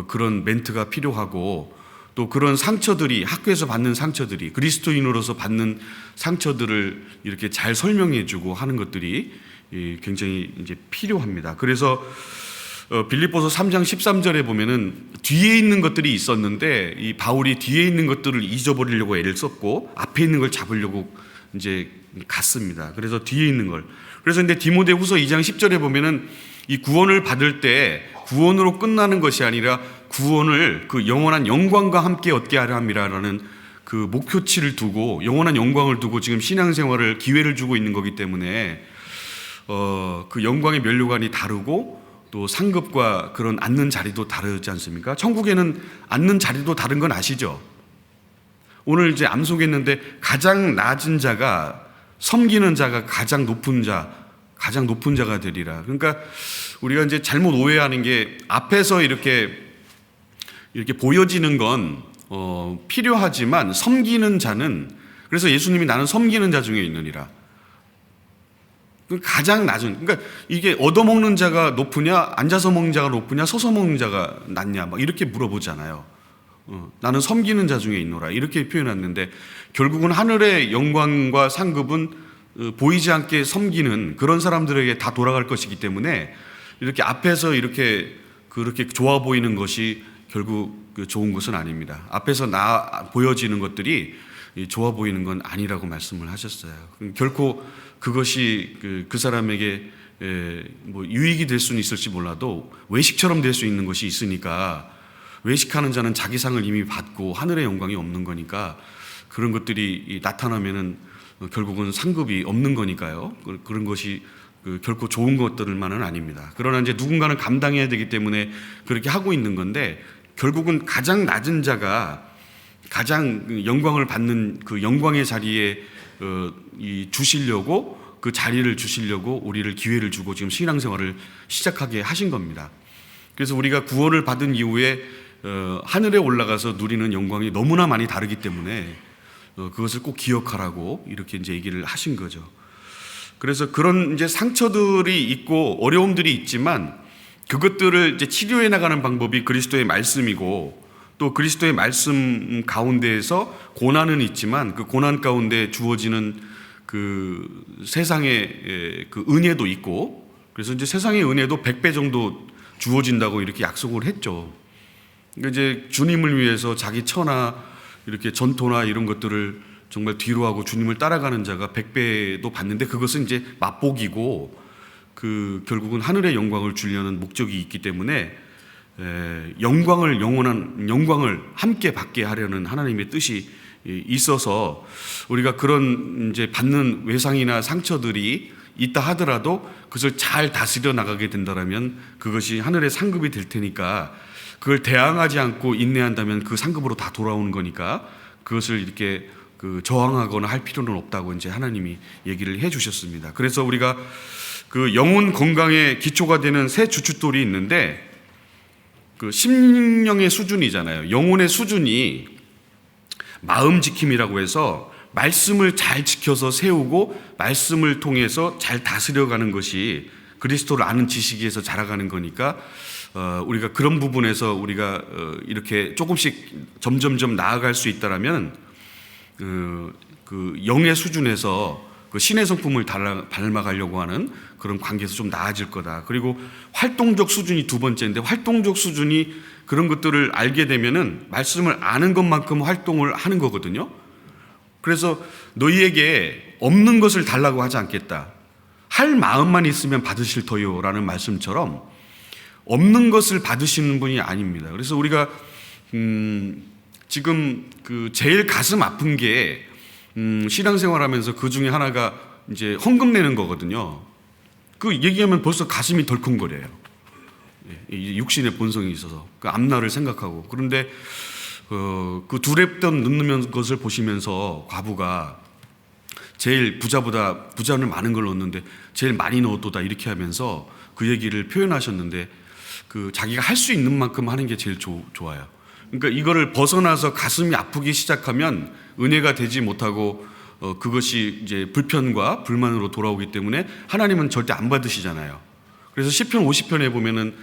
그런 멘트가 필요하고 또 그런 상처들이 학교에서 받는 상처들이 그리스도인으로서 받는 상처들을 이렇게 잘 설명해 주고 하는 것들이 굉장히 이제 필요합니다. 그래서 빌립보서 3장 13절에 보면은 뒤에 있는 것들이 있었는데 이 바울이 뒤에 있는 것들을 잊어버리려고 애를 썼고 앞에 있는 걸 잡으려고 이제 갔습니다. 그래서 뒤에 있는 걸. 그래서 근데 디모데후서 2장 10절에 보면은 이 구원을 받을 때 구원으로 끝나는 것이 아니라 구원을 그 영원한 영광과 함께 얻게 하려 함이라는 그 목표치를 두고 영원한 영광을 두고 지금 신앙생활을 기회를 주고 있는 거기 때문에 그 영광의 면류관이 다르고 또 상급과 그런 앉는 자리도 다르지 않습니까? 천국에는 앉는 자리도 다른 건 아시죠? 오늘 이제 암송했는데 가장 낮은 자가 섬기는 자가 가장 높은 자가 되리라. 그러니까 우리가 이제 잘못 오해하는 게 앞에서 이렇게 보여지는 건 필요하지만 섬기는 자는, 그래서 예수님이 나는 섬기는 자 중에 있느니라. 가장 낮은, 그러니까 이게 얻어먹는 자가 높으냐, 앉아서 먹는 자가 높으냐, 서서 먹는 자가 낫냐, 막 이렇게 물어보잖아요. 나는 섬기는 자 중에 있노라, 이렇게 표현했는데, 결국은 하늘의 영광과 상급은 보이지 않게 섬기는 그런 사람들에게 다 돌아갈 것이기 때문에, 이렇게 앞에서 그렇게 좋아 보이는 것이 결국 좋은 것은 아닙니다. 앞에서 보여지는 것들이 좋아 보이는 건 아니라고 말씀을 하셨어요. 결코 그것이 그 사람에게 뭐 유익이 될 수는 있을지 몰라도 외식처럼 될 수 있는 것이 있으니까, 외식하는 자는 자기 상을 이미 받고 하늘의 영광이 없는 거니까, 그런 것들이 나타나면은 결국은 상급이 없는 거니까요. 그런 것이 결코 좋은 것들만은 아닙니다. 그러나 이제 누군가는 감당해야 되기 때문에 그렇게 하고 있는 건데, 결국은 가장 낮은 자가 가장 영광을 받는 그 영광의 자리에 주시려고, 그 자리를 주시려고 우리를 기회를 주고 지금 신앙생활을 시작하게 하신 겁니다. 그래서 우리가 구원을 받은 이후에 하늘에 올라가서 누리는 영광이 너무나 많이 다르기 때문에 그것을 꼭 기억하라고 이렇게 이제 얘기를 하신 거죠. 그래서 그런 이제 상처들이 있고 어려움들이 있지만, 그것들을 이제 치료해 나가는 방법이 그리스도의 말씀이고, 또 그리스도의 말씀 가운데에서 고난은 있지만 그 고난 가운데 주어지는 그 세상의 그 은혜도 있고, 그래서 이제 세상의 은혜도 100배 정도 주어진다고 이렇게 약속을 했죠. 그러니까 이제 주님을 위해서 자기 처나 이렇게 전토나 이런 것들을 정말 뒤로 하고 주님을 따라가는 자가 100배도 받는데, 그것은 이제 맛보기고 결국은 하늘의 영광을 주려는 목적이 있기 때문에 영원한 영광을 함께 받게 하려는 하나님의 뜻이 있어서, 우리가 그런 이제 받는 외상이나 상처들이 있다 하더라도 그것을 잘 다스려 나가게 된다면 그것이 하늘의 상급이 될 테니까, 그걸 대항하지 않고 인내한다면 그 상급으로 다 돌아오는 거니까 그것을 이렇게 저항하거나 할 필요는 없다고 이제 하나님이 얘기를 해 주셨습니다. 그래서 우리가 그 영혼 건강의 기초가 되는 세 주춧돌이 있는데, 그 심령의 수준이잖아요. 영혼의 수준이 마음 지킴이라고 해서 말씀을 잘 지켜서 세우고 말씀을 통해서 잘 다스려가는 것이 그리스도를 아는 지식에서 자라가는 거니까, 우리가 그런 부분에서 우리가 이렇게 조금씩 점점점 나아갈 수 있다라면 그 영의 수준에서 그 신의 성품을 닮아가려고 하는 그런 관계에서 좀 나아질 거다. 그리고 활동적 수준이 두 번째인데, 활동적 수준이 그런 것들을 알게 되면은 말씀을 아는 것만큼 활동을 하는 거거든요. 그래서 너희에게 없는 것을 달라고 하지 않겠다. 할 마음만 있으면 받으실 터요라는 말씀처럼 없는 것을 받으시는 분이 아닙니다. 그래서 우리가 지금 그 제일 가슴 아픈 게 신앙생활하면서 그 중에 하나가 이제 헌금 내는 거거든요. 그 얘기하면 벌써 가슴이 덜컹거려요. 육신의 본성이 있어서 그 앞날을 생각하고. 그런데 그 두렵던 넣는 것을 보시면서 과부가 제일 부자는 많은 걸 넣었는데 제일 많이 넣었도다 이렇게 하면서 그 얘기를 표현하셨는데, 그 자기가 할 수 있는 만큼 하는 게 제일 좋아요. 그러니까 이거를 벗어나서 가슴이 아프기 시작하면 은혜가 되지 못하고 그것이 이제 불편과 불만으로 돌아오기 때문에 하나님은 절대 안 받으시잖아요. 그래서 시편 50편에 보면은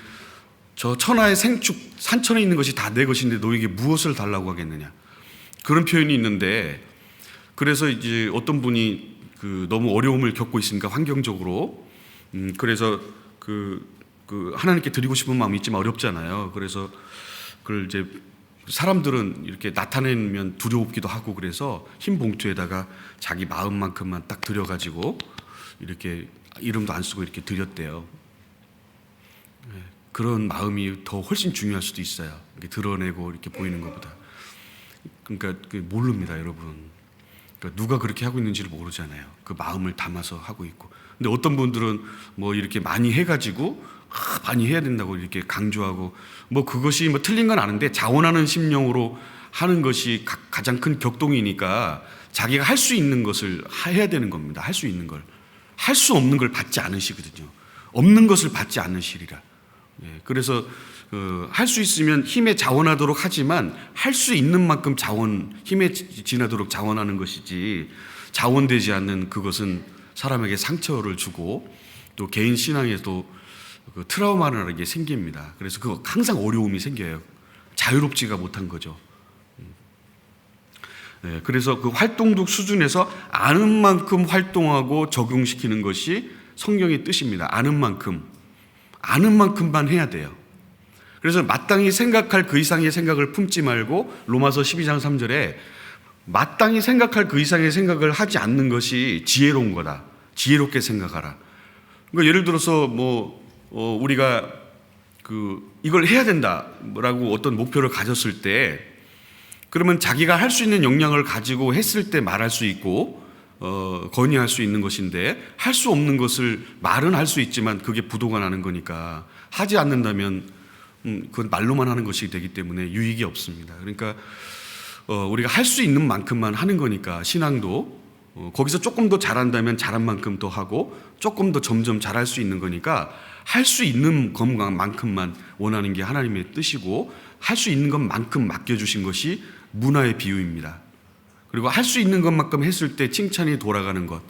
저 천하의 생축 산천에 있는 것이 다 내 것인데 너에게 무엇을 달라고 하겠느냐, 그런 표현이 있는데, 그래서 이제 어떤 분이 너무 어려움을 겪고 있으니까 환경적으로 그래서 하나님께 드리고 싶은 마음이 있지만 어렵잖아요. 그래서 그걸 이제 사람들은 이렇게 나타내면 두려웠기도 하고, 그래서 흰 봉투에다가 자기 마음만큼만 딱 드려가지고 이렇게 이름도 안 쓰고 이렇게 드렸대요. 그런 마음이 더 훨씬 중요할 수도 있어요. 이렇게 드러내고 이렇게 보이는 것보다. 그러니까 모릅니다, 여러분. 그러니까 누가 그렇게 하고 있는지를 모르잖아요. 그 마음을 담아서 하고 있고. 근데 어떤 분들은 뭐 이렇게 많이 해가지고 많이 해야 된다고 이렇게 강조하고, 뭐 그것이 뭐 틀린 건 아는데 자원하는 심령으로 하는 것이 가장 큰 격동이니까 자기가 할 수 있는 것을 해야 되는 겁니다. 할 수 있는 걸. 할 수 없는 걸 받지 않으시거든요. 없는 것을 받지 않으시리라. 그래서 할 수 있으면 힘에 자원하도록 하지만 할 수 있는 만큼 힘에 지나도록 자원하는 것이지, 자원되지 않는 그것은 사람에게 상처를 주고 또 개인 신앙에도 트라우마라는 게 생깁니다. 그래서 그거 항상 어려움이 생겨요. 자유롭지가 못한 거죠. 그래서 그 활동적 수준에서 아는 만큼 활동하고 적용시키는 것이 성경의 뜻입니다. 아는 만큼만 해야 돼요. 그래서 마땅히 생각할 그 이상의 생각을 품지 말고, 로마서 12장 3절에 마땅히 생각할 그 이상의 생각을 하지 않는 것이 지혜로운 거다. 지혜롭게 생각하라. 그러니까 예를 들어서 우리가 이걸 해야 된다라고 어떤 목표를 가졌을 때, 그러면 자기가 할 수 있는 역량을 가지고 했을 때 말할 수 있고 건의할 수 있는 것인데, 할 수 없는 것을 말은 할 수 있지만 그게 부도가 나는 거니까 하지 않는다면 그건 말로만 하는 것이 되기 때문에 유익이 없습니다. 그러니까 우리가 할 수 있는 만큼만 하는 거니까, 신앙도 거기서 조금 더 잘한다면 잘한 만큼 더 하고 조금 더 점점 잘할 수 있는 거니까, 할 수 있는 것만큼만 원하는 게 하나님의 뜻이고, 할 수 있는 것만큼 맡겨주신 것이 문화의 비유입니다. 그리고 할 수 있는 것만큼 했을 때 칭찬이 돌아가는 것,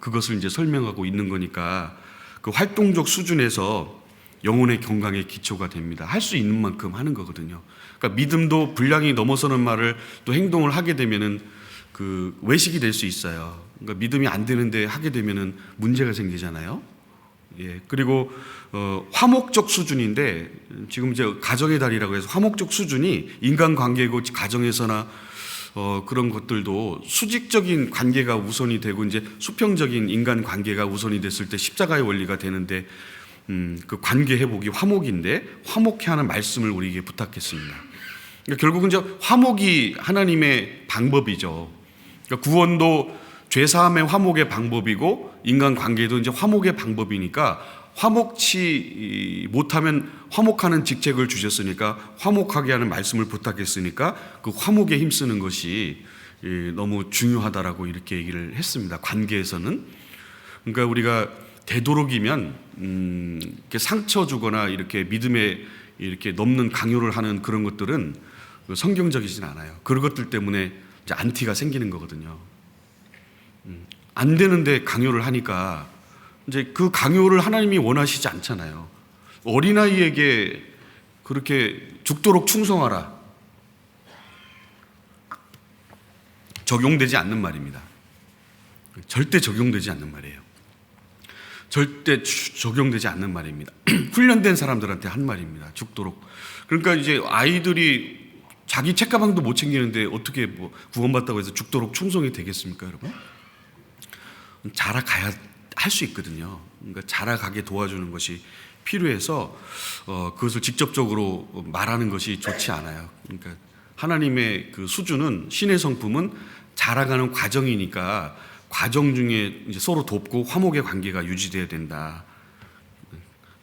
그것을 이제 설명하고 있는 거니까, 그 활동적 수준에서 영혼의 건강의 기초가 됩니다. 할 수 있는 만큼 하는 거거든요. 그러니까 믿음도 분량이 넘어서는 말을 또 행동을 하게 되면은 그 외식이 될 수 있어요. 그러니까 믿음이 안 되는데 하게 되면은 문제가 생기잖아요. 그리고 화목적 수준인데, 지금 이제 가정의 달이라고 해서 화목적 수준이 인간관계고, 가정에서나 그런 것들도 수직적인 관계가 우선이 되고 이제 수평적인 인간관계가 우선이 됐을 때 십자가의 원리가 되는데, 그 관계 회복이 화목인데, 화목해 하는 말씀을 우리에게 부탁했습니다. 그러니까 결국은 이제 화목이 하나님의 방법이죠. 그러니까 구원도 죄사함의 화목의 방법이고, 인간관계도 이제 화목의 방법이니까, 화목치 못하면 화목하는 직책을 주셨으니까, 화목하게 하는 말씀을 부탁했으니까 그 화목에 힘쓰는 것이 너무 중요하다라고 이렇게 얘기를 했습니다. 관계에서는. 그러니까 우리가 되도록이면 이렇게 상처 주거나 이렇게 믿음에 이렇게 넘는 강요를 하는 그런 것들은 성경적이진 않아요. 그런 것들 때문에 이제 안티가 생기는 거거든요. 안 되는데 강요를 하니까 이제 그 강요를 하나님이 원하시지 않잖아요. 어린아이에게 그렇게 죽도록 충성하라, 적용되지 않는 말입니다. 절대 적용되지 않는 말이에요. 절대 적용되지 않는 말입니다. 훈련된 사람들한테 한 말입니다. 죽도록. 그러니까 이제 아이들이 자기 책가방도 못 챙기는데 어떻게 구원받다고 해서 죽도록 충성이 되겠습니까, 여러분? 자라가야 할 수 있거든요. 그러니까 자라가게 도와주는 것이 필요해서 그것을 직접적으로 말하는 것이 좋지 않아요. 그러니까 하나님의 그 수준은, 신의 성품은 자라가는 과정이니까 과정 중에 이제 서로 돕고 화목의 관계가 유지돼야 된다.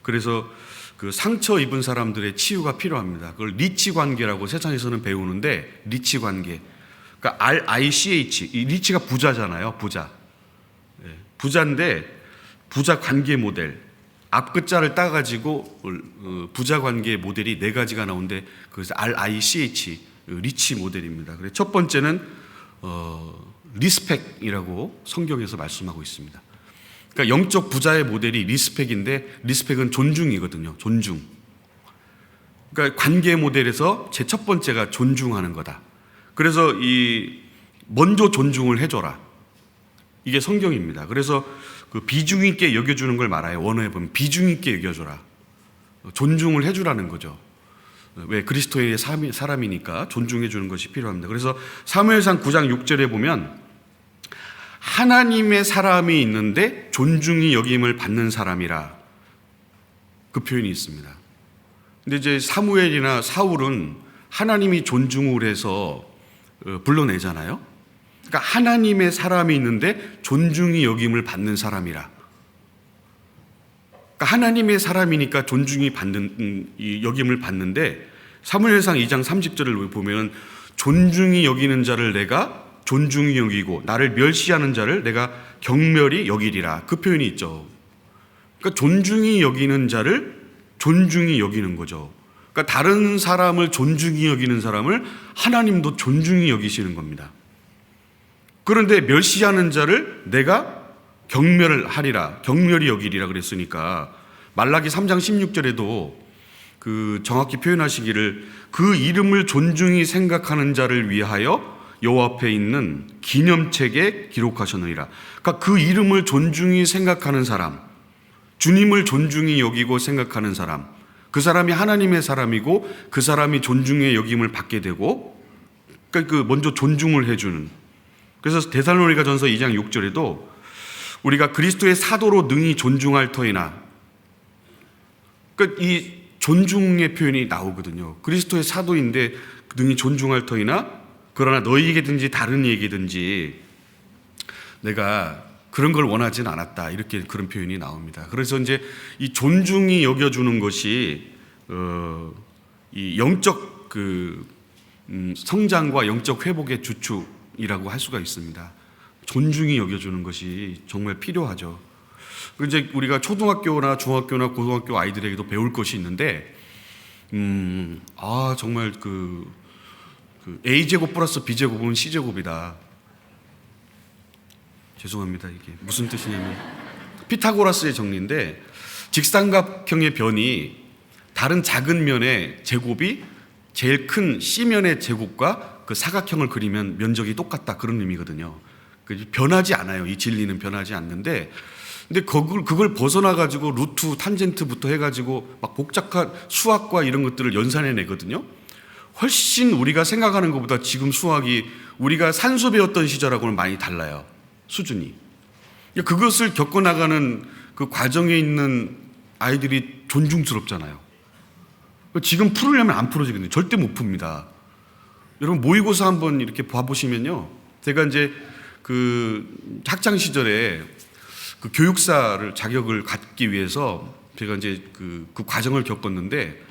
그래서 그 상처 입은 사람들의 치유가 필요합니다. 그걸 리치 관계라고 세상에서는 배우는데, 리치 관계. 그러니까 RICH, 이 리치가 부자잖아요. 부자인데 부자 관계 모델, 앞글자를 따가지고 부자 관계 모델이 4가지가 나오는데, 그래서 RICH, 리치 모델입니다. 그래서 첫 번째는 리스펙이라고 성경에서 말씀하고 있습니다. 그러니까 영적 부자의 모델이 리스펙인데, 리스펙은 존중이거든요. 존중. 그러니까 관계 모델에서 제 첫 번째가 존중하는 거다. 그래서 먼저 존중을 해줘라. 이게 성경입니다. 그래서 그 비중 있게 여겨주는 걸 말아요. 원어에 보면 비중 있게 여겨줘라. 존중을 해주라는 거죠. 왜? 그리스도의 사람이니까 존중해 주는 것이 필요합니다. 그래서 사무엘상 9장 6절에 보면 하나님의 사람이 있는데 존중이 여김을 받는 사람이라, 그 표현이 있습니다. 근데 이제 사무엘이나 사울은 하나님이 존중을 해서 불러내잖아요. 그러니까 하나님의 사람이 있는데 존중이 여김을 받는 사람이라. 그러니까 하나님의 사람이니까 존중이 받는 이 여김을 받는데 사무엘상 2장 30절을 보면 존중이 여기는 자를 내가 존중이 여기고 나를 멸시하는 자를 내가 경멸히 여기리라. 그 표현이 있죠. 그러니까 존중이 여기는 자를 존중이 여기는 거죠. 그러니까 다른 사람을 존중이 여기는 사람을 하나님도 존중이 여기시는 겁니다. 그런데 멸시하는 자를 내가 경멸하리라, 경멸히 여기리라 그랬으니까 말라기 3장 16절에도 그 정확히 표현하시기를 그 이름을 존중히 생각하는 자를 위하여 여호와 앞에 있는 기념책에 기록하셨느니라. 그러니까 그 이름을 존중히 생각하는 사람, 주님을 존중히 여기고 생각하는 사람, 그 사람이 하나님의 사람이고 그 사람이 존중의 여김을 받게 되고, 그러니까 그 먼저 존중을 해주는. 그래서 데살로니가전서 2장 6절에도 우리가 그리스도의 사도로 능히 존중할 터이나, 그러니까 이 존중의 표현이 나오거든요. 그리스도의 사도인데 능히 존중할 터이나 그러나 너희에게든지 다른 이에게든지 내가 그런 걸 원하진 않았다. 이렇게 그런 표현이 나옵니다. 그래서 이제 이 존중이 여겨주는 것이 이 영적 성장과 영적 회복의 주축이라고 할 수가 있습니다. 존중이 여겨주는 것이 정말 필요하죠. 그리고 이제 우리가 초등학교나 중학교나 고등학교 아이들에게도 배울 것이 있는데, 정말 그 A제곱 플러스 B제곱은 C제곱이다. 죄송합니다. 이게 무슨 뜻이냐면 피타고라스의 정리인데 직삼각형의 변이 다른 작은 면의 제곱이 제일 큰 C면의 제곱과 그 사각형을 그리면 면적이 똑같다. 그런 의미거든요. 변하지 않아요. 이 진리는 변하지 않는데, 근데 그걸 벗어나가지고 루트, 탄젠트부터 해가지고 막 복잡한 수학과 이런 것들을 연산해 내거든요. 훨씬 우리가 생각하는 것보다 지금 수학이 우리가 산수 배웠던 시절하고는 많이 달라요. 수준이. 그것을 겪어나가는 그 과정에 있는 아이들이 존중스럽잖아요. 지금 풀으려면 안 풀어지거든요. 절대 못 풉니다. 여러분 모의고사 한번 이렇게 봐보시면요. 제가 이제 그 학창 시절에 그 교육사를 자격을 갖기 위해서 제가 이제 그 과정을 겪었는데,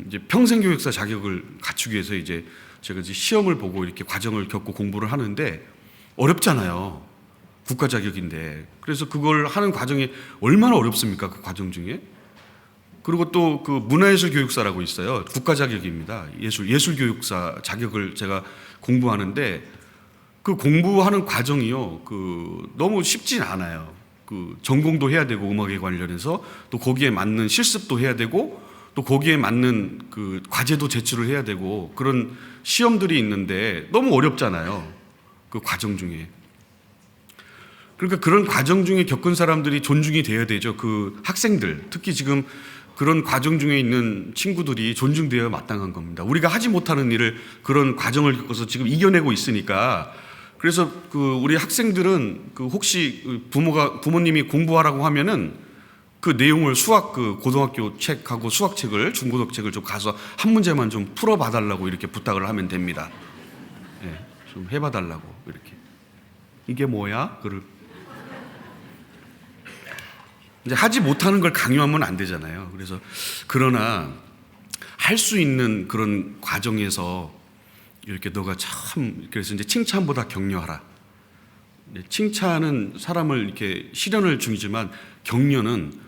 이제 평생교육사 자격을 갖추기 위해서 이제 제가 이제 시험을 보고 이렇게 과정을 겪고 공부를 하는데 어렵잖아요. 국가 자격인데. 그래서 그걸 하는 과정이 얼마나 어렵습니까? 그 과정 중에. 그리고 또 그 문화예술 교육사라고 있어요. 국가 자격입니다. 예술 교육사 자격을 제가 공부하는데 그 공부하는 과정이요. 너무 쉽진 않아요. 전공도 해야 되고 음악에 관련해서 또 거기에 맞는 실습도 해야 되고 또 거기에 맞는 과제도 제출을 해야 되고 그런 시험들이 있는데 너무 어렵잖아요. 그 과정 중에. 그러니까 그런 과정 중에 겪은 사람들이 존중이 돼야 되죠. 그 학생들, 특히 지금 그런 과정 중에 있는 친구들이 존중되어야 마땅한 겁니다. 우리가 하지 못하는 일을 그런 과정을 겪어서 지금 이겨내고 있으니까. 그래서 우리 학생들은 혹시 부모님이 공부하라고 하면은 그 내용을 수학 고등학교 책하고 수학책을 중고등학책을 좀 가서 한 문제만 좀 풀어봐달라고 이렇게 부탁을 하면 됩니다. 네, 좀 해봐달라고 이렇게. 이게 뭐야? 이제 하지 못하는 걸 강요하면 안 되잖아요. 그래서 그러나 할 수 있는 그런 과정에서 이렇게 너가 참, 그래서 이제 칭찬보다 격려하라. 칭찬은 사람을 이렇게 실현을 주지만 격려는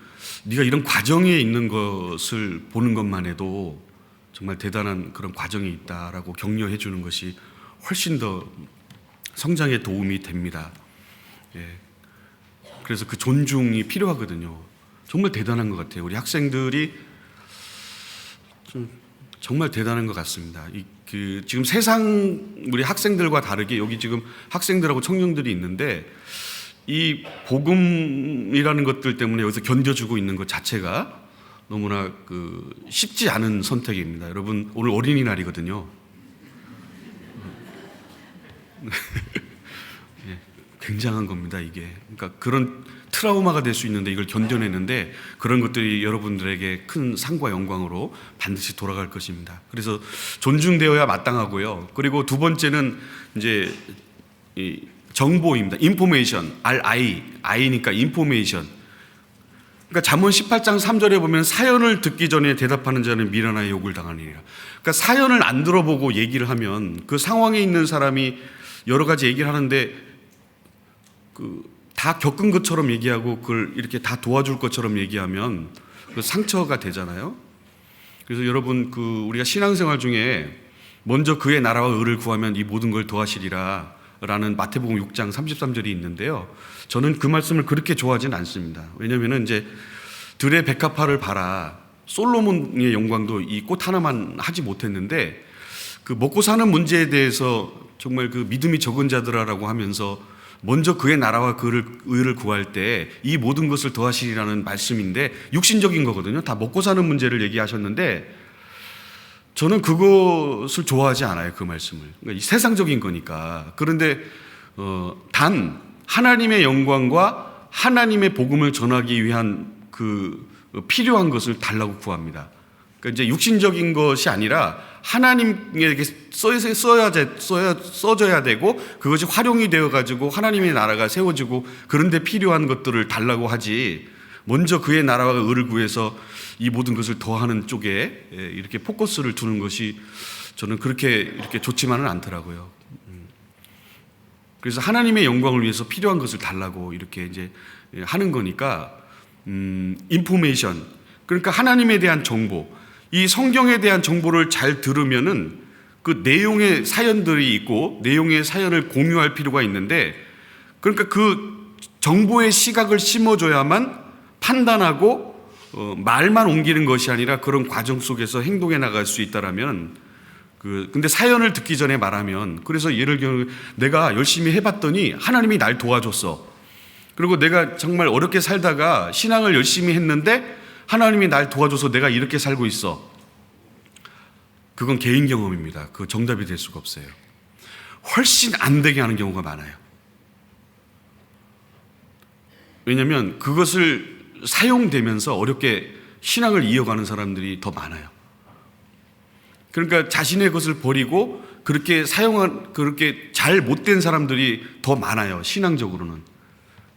네가 이런 과정에 있는 것을 보는 것만 해도 정말 대단한 그런 과정이 있다라고 격려해 주는 것이 훨씬 더 성장에 도움이 됩니다. 예. 그래서 그 존중이 필요하거든요. 정말 대단한 것 같아요. 우리 학생들이 정말 대단한 것 같습니다. 지금 세상 우리 학생들과 다르게 여기 지금 학생들하고 청년들이 있는데 이 복음이라는 것들 때문에 여기서 견뎌주고 있는 것 자체가 너무나 쉽지 않은 선택입니다. 여러분 오늘 어린이날이거든요. 예, 굉장한 겁니다 이게. 그러니까 그런 트라우마가 될 수 있는데 이걸 견뎌내는데 그런 것들이 여러분들에게 큰 상과 영광으로 반드시 돌아갈 것입니다. 그래서 존중되어야 마땅하고요. 그리고 두 번째는 이제 이 정보입니다. 인포메이션, I니까 인포메이션. 그러니까 잠언 18장 3절에 보면 사연을 듣기 전에 대답하는 자는 미련하여 욕을 당하니라. 그러니까 사연을 안 들어보고 얘기를 하면 그 상황에 있는 사람이 여러 가지 얘기를 하는데 다 겪은 것처럼 얘기하고 그걸 이렇게 다 도와줄 것처럼 얘기하면 그 상처가 되잖아요. 그래서 여러분 우리가 신앙생활 중에 먼저 그의 나라와 의를 구하면 이 모든 걸 더하시리라 라는 마태복음 6장 33절이 있는데요. 저는 그 말씀을 그렇게 좋아하진 않습니다. 왜냐하면 이제 들의 백합화를 봐라. 솔로몬의 영광도 이 꽃 하나만 하지 못했는데 그 먹고 사는 문제에 대해서 정말 그 믿음이 적은 자들아라고 하면서 먼저 그의 나라와 의를 구할 때 이 모든 것을 더하시리라는 말씀인데 육신적인 거거든요. 다 먹고 사는 문제를 얘기하셨는데 저는 그것을 좋아하지 않아요. 그 말씀을. 그러니까 세상적인 거니까. 그런데 단 하나님의 영광과 하나님의 복음을 전하기 위한 필요한 것을 달라고 구합니다. 그러니까 이제 육신적인 것이 아니라 하나님에게 써져야 되고 그것이 활용이 되어 가지고 하나님의 나라가 세워지고 그런데 필요한 것들을 달라고 하지, 먼저 그의 나라와 의를 구해서 이 모든 것을 더하는 쪽에 이렇게 포커스를 두는 것이 저는 그렇게 이렇게 좋지만은 않더라고요. 그래서 하나님의 영광을 위해서 필요한 것을 달라고 이렇게 이제 하는 거니까 인포메이션, 그러니까 하나님에 대한 정보, 이 성경에 대한 정보를 잘 들으면은 그 내용의 사연들이 있고 내용의 사연을 공유할 필요가 있는데, 그러니까 그 정보의 시각을 심어줘야만 판단하고 말만 옮기는 것이 아니라 그런 과정 속에서 행동해 나갈 수 있다라면 근데 사연을 듣기 전에 말하면, 그래서 예를 들면 내가 열심히 해봤더니 하나님이 날 도와줬어. 그리고 내가 정말 어렵게 살다가 신앙을 열심히 했는데 하나님이 날 도와줘서 내가 이렇게 살고 있어. 그건 개인 경험입니다. 그 정답이 될 수가 없어요. 훨씬 안 되게 하는 경우가 많아요. 왜냐하면 그것을 사용되면서 어렵게 신앙을 이어가는 사람들이 더 많아요. 그러니까 자신의 것을 버리고 그렇게 그렇게 잘 못된 사람들이 더 많아요. 신앙적으로는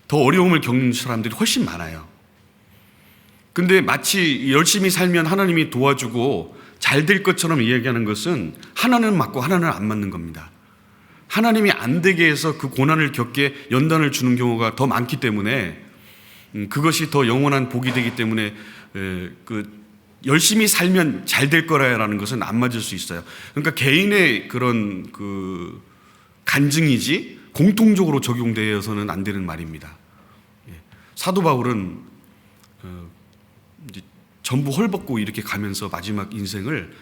더 어려움을 겪는 사람들이 훨씬 많아요. 근데 마치 열심히 살면 하나님이 도와주고 잘 될 것처럼 이야기하는 것은 하나는 맞고 하나는 안 맞는 겁니다. 하나님이 안 되게 해서 그 고난을 겪게 연단을 주는 경우가 더 많기 때문에 그것이 더 영원한 복이 되기 때문에 열심히 살면 잘 될 거라는 것은 안 맞을 수 있어요. 그러니까 개인의 그런 간증이지 공통적으로 적용되어서는 안 되는 말입니다. 사도 바울은 이제 전부 헐벗고 이렇게 가면서 마지막 인생을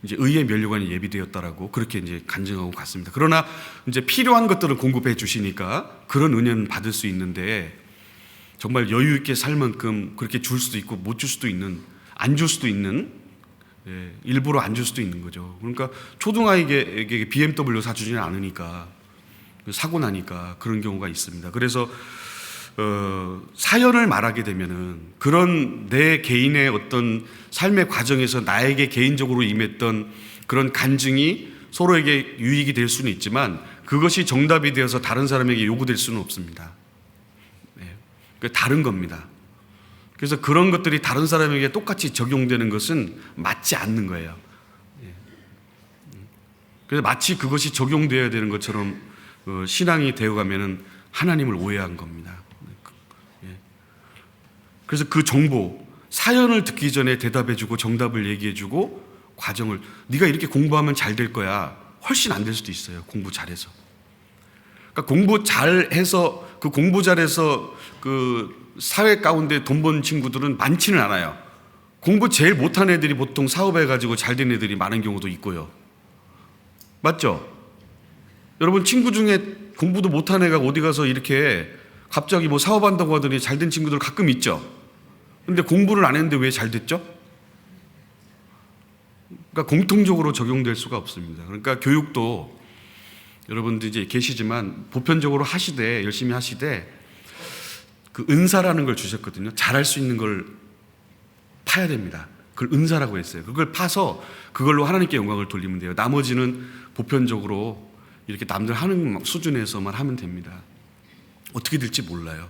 이제 의의 면류관이 예비되었다라고 그렇게 이제 간증하고 갔습니다. 그러나 이제 필요한 것들을 공급해 주시니까 그런 은혜는 받을 수 있는데, 정말 여유 있게 살 만큼 그렇게 줄 수도 있고 못 줄 수도 있는, 안 줄 수도 있는, 일부러 안 줄 수도 있는 거죠. 그러니까 초등아이에게 BMW 사주지는 않으니까, 사고 나니까 그런 경우가 있습니다. 그래서 사연을 말하게 되면은 그런 내 개인의 어떤 삶의 과정에서 나에게 개인적으로 임했던 그런 간증이 서로에게 유익이 될 수는 있지만 그것이 정답이 되어서 다른 사람에게 요구될 수는 없습니다. 그러니까 다른 겁니다. 그래서 그런 것들이 다른 사람에게 똑같이 적용되는 것은 맞지 않는 거예요. 그래서 마치 그것이 적용되어야 되는 것처럼 신앙이 되어가면은 하나님을 오해한 겁니다. 그래서 그 정보, 사연을 듣기 전에 대답해주고 정답을 얘기해주고 과정을, 네가 이렇게 공부하면 잘 될 거야. 훨씬 안 될 수도 있어요. 공부 잘해서. 그러니까 공부 잘해서 그 사회 가운데 돈 버는 친구들은 많지는 않아요. 공부 제일 못한 애들이 보통 사업해가지고 잘 된 애들이 많은 경우도 있고요. 맞죠? 여러분 친구 중에 공부도 못한 애가 어디 가서 이렇게 갑자기 뭐 사업한다고 하더니 잘 된 친구들 가끔 있죠. 근데 공부를 안 했는데 왜 잘 됐죠? 그러니까 공통적으로 적용될 수가 없습니다. 그러니까 교육도 여러분들 이제 계시지만 보편적으로 하시되, 열심히 하시되, 그 은사라는 걸 주셨거든요. 잘할 수 있는 걸 파야 됩니다. 그걸 은사라고 했어요. 그걸 파서 그걸로 하나님께 영광을 돌리면 돼요. 나머지는 보편적으로 이렇게 남들 하는 수준에서만 하면 됩니다. 어떻게 될지 몰라요.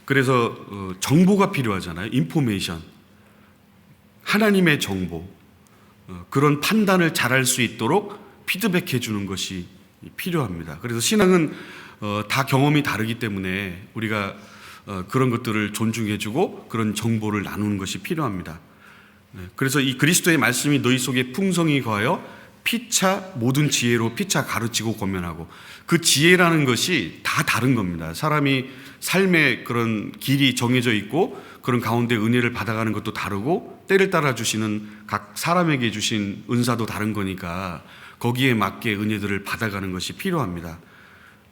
그래서 정보가 필요하잖아요. 인포메이션. 하나님의 정보. 그런 판단을 잘할 수 있도록 피드백해 주는 것이 필요합니다. 그래서 신앙은 다 경험이 다르기 때문에 우리가 그런 것들을 존중해 주고 그런 정보를 나누는 것이 필요합니다. 그래서 이 그리스도의 말씀이 너희 속에 풍성히 거하여 피차 모든 지혜로 피차 가르치고 권면하고, 그 지혜라는 것이 다 다른 겁니다. 사람이 삶의 그런 길이 정해져 있고 그런 가운데 은혜를 받아가는 것도 다르고 때를 따라 주시는 각 사람에게 주신 은사도 다른 거니까 거기에 맞게 은혜들을 받아가는 것이 필요합니다.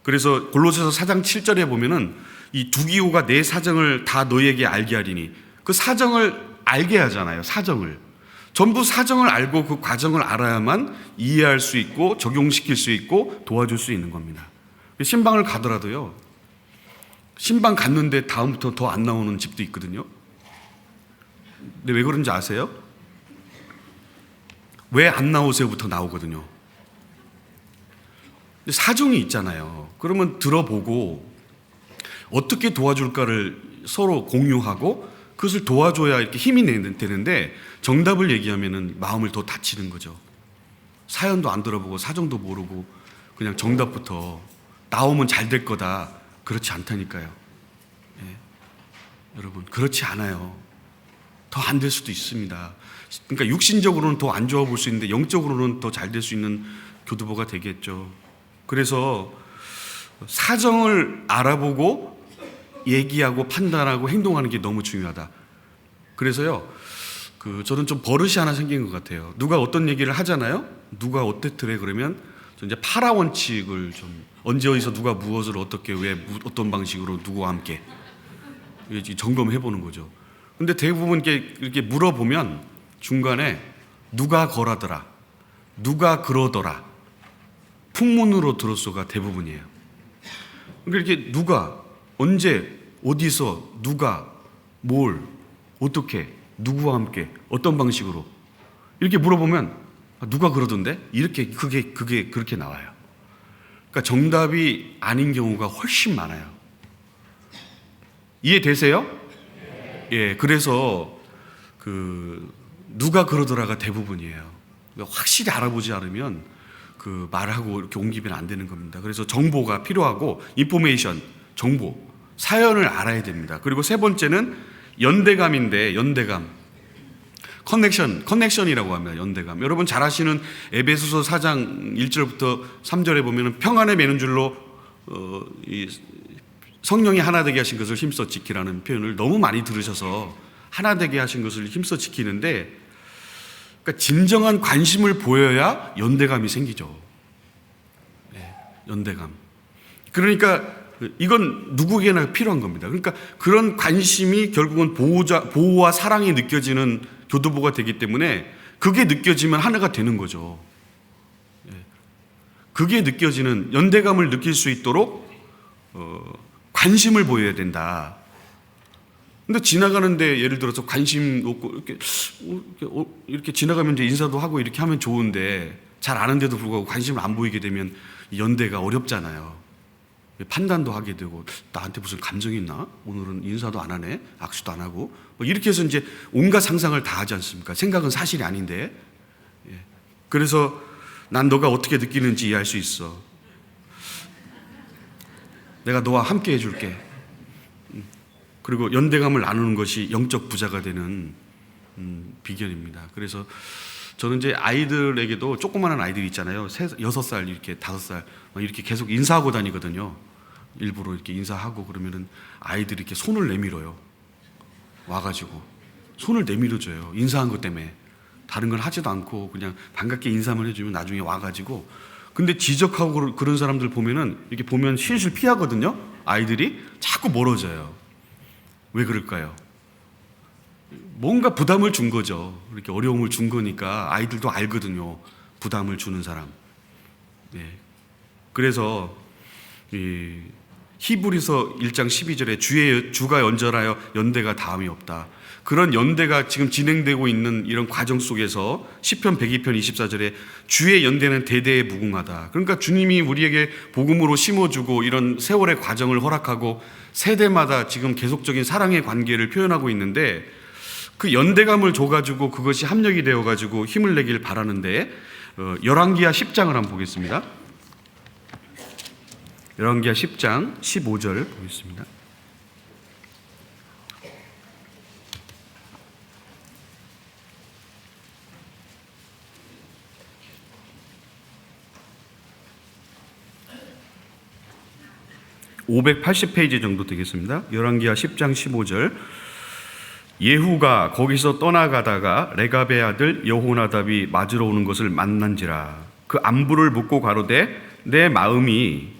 그래서 골로새서 4장 7절에 보면은 이 두기호가 내 사정을 다 너희에게 알게 하리니, 그 사정을 알게 하잖아요. 사정을 전부 사정을 알고 그 과정을 알아야만 이해할 수 있고 적용시킬 수 있고 도와줄 수 있는 겁니다. 신방을 가더라도요, 신방 갔는데 다음부터 더 안 나오는 집도 있거든요. 근데 왜 그런지 아세요? 왜 안 나오세요부터 나오거든요. 사정이 있잖아요. 그러면 들어보고 어떻게 도와줄까를 서로 공유하고 그것을 도와줘야 이렇게 힘이 되는데, 정답을 얘기하면은 마음을 더 다치는 거죠. 사연도 안 들어보고 사정도 모르고 그냥 정답부터 나오면 잘 될 거다. 그렇지 않다니까요. 예. 여러분, 그렇지 않아요. 더 안 될 수도 있습니다. 그러니까 육신적으로는 더 안 좋아 볼 수 있는데 영적으로는 더 잘 될 수 있는 교두보가 되겠죠. 그래서 사정을 알아보고 얘기하고 판단하고 행동하는 게 너무 중요하다. 그래서요, 저는 좀 버릇이 하나 생긴 것 같아요. 누가 어떤 얘기를 하잖아요. 누가 어땠더래 그러면 이제 파라 원칙을 좀, 언제 어디서 누가 무엇을 어떻게 왜 어떤 방식으로 누구와 함께 점검해 보는 거죠. 근데 대부분 이렇게 물어보면 중간에 누가 거라더라, 누가 그러더라, 풍문으로 들었소가 대부분이에요. 그러니까 이렇게 누가, 언제, 어디서, 누가, 뭘, 어떻게, 누구와 함께, 어떤 방식으로 이렇게 물어보면 누가 그러던데? 이렇게 그게 그렇게 나와요. 그러니까 정답이 아닌 경우가 훨씬 많아요. 이해되세요? 예, 그래서 누가 그러더라가 대부분이에요. 확실히 알아보지 않으면 말하고 이렇게 옮기면 안 되는 겁니다. 그래서 정보가 필요하고, 인포메이션, 정보, 사연을 알아야 됩니다. 그리고 세 번째는 연대감인데, 연대감, 커넥션이라고 합니다. 연대감. 여러분 잘 아시는 에베소서 4장 1절부터 3절에 보면 평안에 매는 줄로 성령이 하나 되게 하신 것을 힘써 지키라는 표현을 너무 많이 들으셔서 하나 되게 하신 것을 힘써 지키는데, 그러니까 진정한 관심을 보여야 연대감이 생기죠. 네, 연대감. 그러니까 이건 누구에게나 필요한 겁니다. 그러니까 그런 관심이 결국은 보호와 사랑이 느껴지는 교도보가 되기 때문에 그게 느껴지면 하나가 되는 거죠. 그게 느껴지는 연대감을 느낄 수 있도록 관심을 보여야 된다. 근데 지나가는데 예를 들어서 관심 없고 이렇게 지나가면 이제 인사도 하고 이렇게 하면 좋은데, 잘 아는데도 불구하고 관심을 안 보이게 되면 연대가 어렵잖아요. 판단도 하게 되고, 나한테 무슨 감정이 있나? 오늘은 인사도 안 하네, 악수도 안 하고, 이렇게 해서 이제 온갖 상상을 다 하지 않습니까? 생각은 사실이 아닌데. 그래서 난 너가 어떻게 느끼는지 이해할 수 있어. 내가 너와 함께 해줄게. 그리고 연대감을 나누는 것이 영적 부자가 되는 비결입니다. 그래서 저는 이제 아이들에게도, 조그마한 아이들 있잖아요. 6살, 이렇게 5살 이렇게 계속 인사하고 다니거든요. 일부러 이렇게 인사하고 그러면은 아이들이 이렇게 손을 내밀어요. 와가지고 손을 내밀어줘요. 인사한 것 때문에. 다른 걸 하지도 않고 그냥 반갑게 인사만 해주면 나중에 와가지고. 근데 지적하고 그런 사람들 보면은 이렇게 보면 실실 피하거든요. 아이들이 자꾸 멀어져요. 왜 그럴까요? 뭔가 부담을 준 거죠. 이렇게 어려움을 준 거니까 아이들도 알거든요. 부담을 주는 사람. 네. 그래서 히브리서 1장 12절에 주가 연절하여 연대가 다함이 없다. 그런 연대가 지금 진행되고 있는 이런 과정 속에서 시편 102편 24절에 주의 연대는 대대에 무궁하다. 그러니까 주님이 우리에게 복음으로 심어주고 이런 세월의 과정을 허락하고 세대마다 지금 계속적인 사랑의 관계를 표현하고 있는데, 그 연대감을 줘가지고 그것이 합력이 되어가지고 힘을 내길 바라는데, 열왕기하 10장을 한번 보겠습니다. 열왕기하 10장 15절 보겠습니다. (580페이지) 정도 되겠습니다. 열왕기하 10장 15절. 예후가 거기서 떠나가다가 레갑의 아들 여호나답이 맞으러 오는 것을 만난지라. 그 안부를 묻고 가로되 내 마음을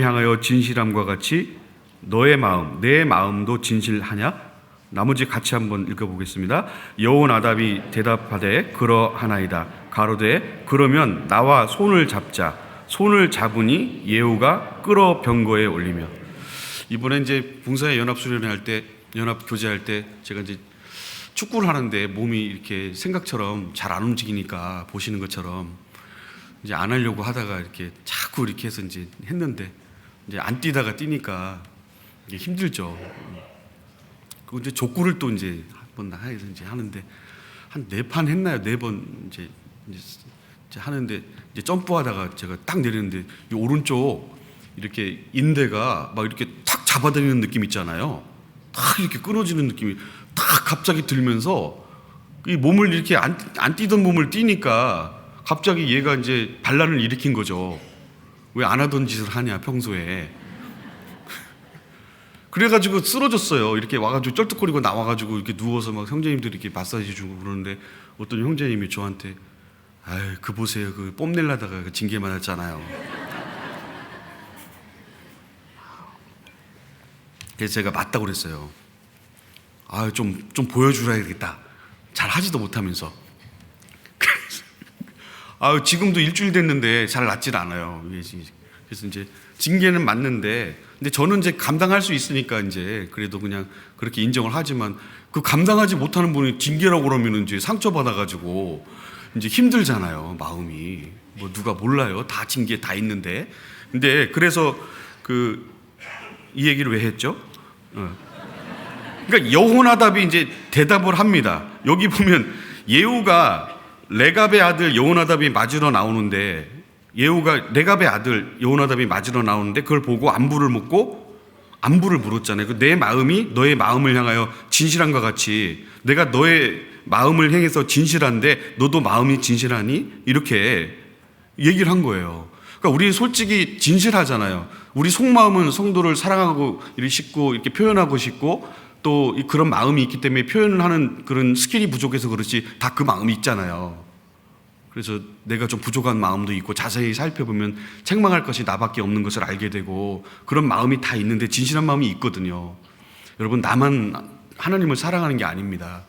향하여 진실함과 같이 너의 마음 내 마음도 진실하냐? 나머지 같이 한번 읽어보겠습니다. 여호나답이 대답하되 그러하나이다. 가로되 그러면 나와 손을 잡자. 손을 잡으니 예후가 끌어 병거에 올리며. 이번에 이제 봉사의 연합수련회 연합 교제할 때 제가 이제 축구를 하는데 몸이 이렇게 생각처럼 잘 안 움직이니까 보시는 것처럼 이제 안 하려고 하다가 이렇게 자꾸 이렇게 해서 이제 했는데, 이제 안 뛰다가 뛰니까 이게 힘들죠. 그 이제 족구를 또 이제 한번 해서 이제 하는데 한 4판 했나요? 4번 이제 하는데, 이제 점프하다가 제가 딱 내리는데 이 오른쪽 이렇게 인대가 막 이렇게 탁 잡아당기는 느낌 있잖아요. 탁 이렇게 끊어지는 느낌이 탁 갑자기 들면서 이 몸을 이렇게 안 뛰던 몸을 뛰니까 갑자기 얘가 이제 반란을 일으킨 거죠. 왜 안 하던 짓을 하냐 평소에. 그래가지고 쓰러졌어요. 이렇게 와가지고 쩔뚝거리고 나와가지고 이렇게 누워서 막 형제님들이 이렇게 마사지 주고 그러는데, 어떤 형제님이 저한테 아유, 그 보세요. 그 뽐내려다가 징계 맞았잖아요. 그래서 제가 맞다고 그랬어요. 아유, 좀 보여주라야겠다. 잘 하지도 못하면서. 아유, 지금도 일주일 됐는데 잘 낫질 않아요. 그래서 이제 징계는 맞는데, 근데 저는 이제 감당할 수 있으니까 이제 그래도 그냥 그렇게 인정을 하지만, 그 감당하지 못하는 분이 징계라고 그러면 이제 상처받아가지고 이제 힘들잖아요, 마음이. 뭐 누가 몰라요? 다 징계 다 있는데. 근데 그래서 이 얘기를 왜 했죠? 그러니까 여호나답이 이제 대답을 합니다. 여기 보면 예후가 레갑의 아들 여호나답이 맞으러 나오는데, 예후가 레갑의 아들 여호나답이 맞으러 나오는데 그걸 보고 안부를 물었잖아요. 내 마음이 너의 마음을 향하여 진실한과 같이 내가 너의 마음을 향해서 진실한데 너도 마음이 진실하니? 이렇게 얘기를 한 거예요. 그러니까 우리 솔직히 진실하잖아요. 우리 속마음은 성도를 사랑하고 싶고 이렇게 표현하고 싶고 또 그런 마음이 있기 때문에 표현을 하는 그런 스킬이 부족해서 그렇지 다 그 마음이 있잖아요. 그래서 내가 좀 부족한 마음도 있고 자세히 살펴보면 책망할 것이 나밖에 없는 것을 알게 되고 그런 마음이 다 있는데 진실한 마음이 있거든요. 여러분, 나만 하나님을 사랑하는 게 아닙니다.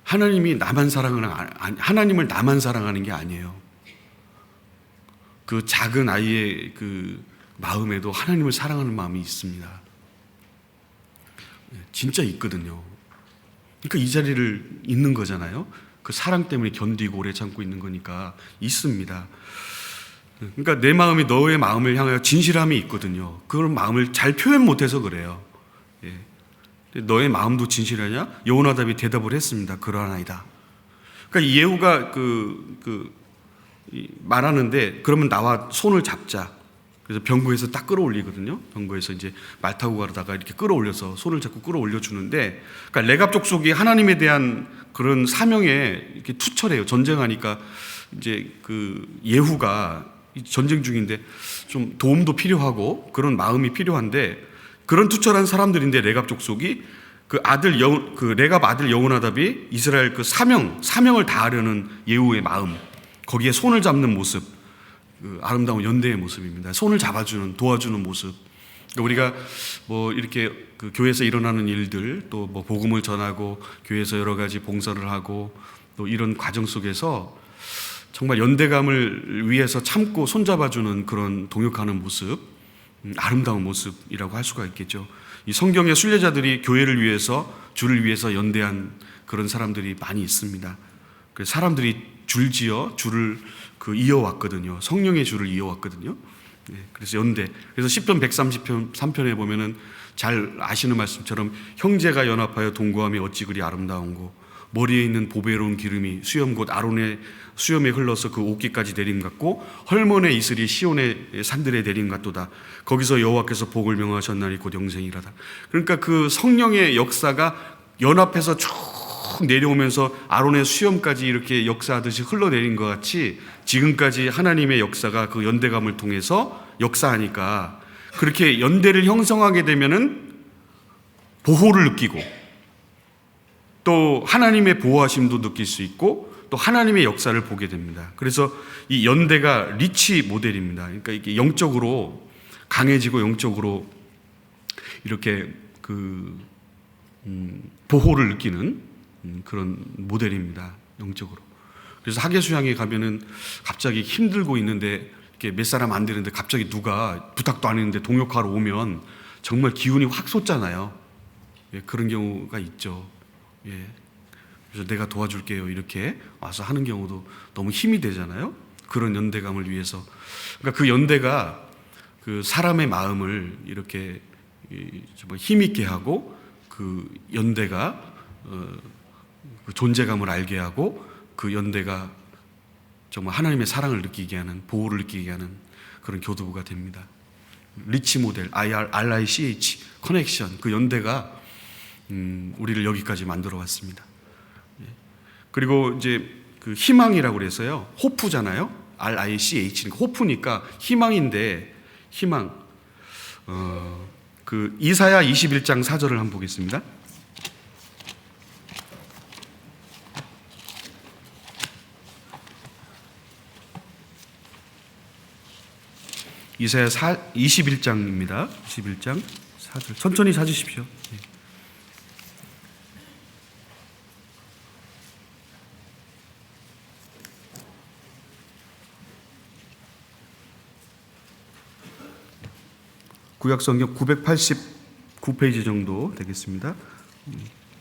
하나님을 나만 사랑하는 게 아니에요. 그 작은 아이의 그 마음에도 하나님을 사랑하는 마음이 있습니다. 진짜 있거든요. 그러니까 이 자리를 있는 거잖아요. 그 사랑 때문에 견디고 오래 참고 있는 거니까 있습니다. 그러니까 내 마음이 너의 마음을 향하여 진실함이 있거든요. 그런 마음을 잘 표현 못해서 그래요. 너의 마음도 진실하냐? 여호나답이 대답을 했습니다. 그러하나이다. 그러니까 예후가 말하는데, 그러면 나와 손을 잡자. 그래서 병거에서 딱 끌어올리거든요. 병거에서 이제 말 타고 가다가 이렇게 끌어올려서 손을 잡고 끌어올려 주는데, 그러니까 레갑 족속이 하나님에 대한 그런 사명에 이렇게 투철해요. 전쟁하니까 이제 예후가 전쟁 중인데 좀 도움도 필요하고 그런 마음이 필요한데, 그런 투철한 사람들인데 레갑 족속이 레갑 아들 여호나답이 이스라엘 사명을 다하려는 예후의 마음, 거기에 손을 잡는 모습, 아름다운 연대의 모습입니다. 손을 잡아주는, 도와주는 모습. 우리가 뭐 이렇게 교회에서 일어나는 일들, 또 뭐 복음을 전하고 교회에서 여러 가지 봉사를 하고 또 이런 과정 속에서 정말 연대감을 위해서 참고 손잡아주는 그런 동역하는 모습, 아름다운 모습이라고 할 수가 있겠죠. 이 성경의 순례자들이 교회를 위해서, 주를 위해서 연대한 그런 사람들이 많이 있습니다. 그래서 사람들이 줄지어 주를 이어왔거든요. 성령의 주를 이어왔거든요. 그래서 연대. 그래서 시편 133편에 보면은 잘 아시는 말씀처럼 형제가 연합하여 동거함이 어찌 그리 아름다운고 머리에 있는 보배로운 기름이 수염 곧 아론의 수염에 흘러서 그 옷깃까지 내림 같고 헐몬의 이슬이 시온의 산들에 내림 같도다. 거기서 여호와께서 복을 명하셨나니 곧 영생이라다. 그러니까 그 성령의 역사가 연합해서 쭉 내려오면서 아론의 수염까지 이렇게 역사하듯이 흘러내린 것 같이 지금까지 하나님의 역사가 그 연대감을 통해서 역사하니까 그렇게 연대를 형성하게 되면은 보호를 느끼고 또 하나님의 보호하심도 느낄 수 있고 또 하나님의 역사를 보게 됩니다. 그래서 이 연대가 리치 모델입니다. 그러니까 이게 영적으로 강해지고 영적으로 이렇게 보호를 느끼는 그런 모델입니다. 영적으로. 그래서 하계수양에 가면은 갑자기 힘들고 있는데 이렇게 몇 사람 안 되는데 갑자기 누가 부탁도 안 했는데 동역하러 오면 정말 기운이 확 솟잖아요. 예, 그런 경우가 있죠. 예. 그래서 내가 도와줄게요 이렇게 와서 하는 경우도 너무 힘이 되잖아요. 그런 연대감을 위해서. 그러니까 그 연대가 그 사람의 마음을 이렇게 정말 힘있게 하고 그 연대가 그 존재감을 알게 하고 그 연대가 정말 하나님의 사랑을 느끼게 하는, 보호를 느끼게 하는 그런 교도부가 됩니다. 리치 모델, RICH, 커넥션, 그 연대가 우리를 여기까지 만들어 왔습니다. 그리고 이제 그 희망이라고 그래서요, 호프잖아요. RICH, 호프니까 희망인데, 희망. 그 이사야 21장 4절을 한번 보겠습니다. 이사야 21장입니다. 21장 4절. 천천히 찾으십시오. 구약성경 989페이지 정도 되겠습니다.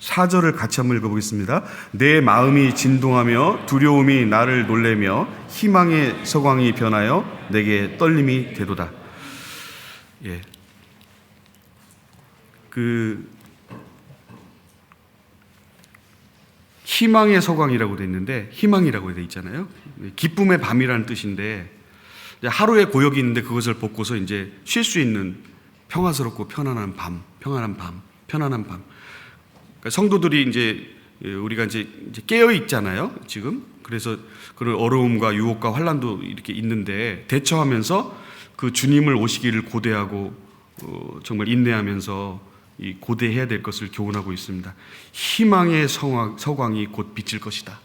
4절을 같이 한번 읽어보겠습니다. 내 마음이 진동하며 두려움이 나를 놀래며 희망의 서광이 변하여 내게 떨림이 되도다. 예. 그 희망의 서광이라고 돼 있는데 희망이라고 돼 있잖아요. 기쁨의 밤이라는 뜻인데 하루의 고역이 있는데 그것을 벗고서 이제 쉴 수 있는 평화스럽고 편안한 밤, 편안한 밤. 그러니까 성도들이 이제 우리가 이제 깨어 있잖아요, 지금. 그래서 그런 어려움과 유혹과 환난도 이렇게 있는데 대처하면서 그 주님을 오시기를 고대하고 정말 인내하면서 이 고대해야 될 것을 교훈하고 있습니다. 희망의 서광이 곧 비칠 것이다.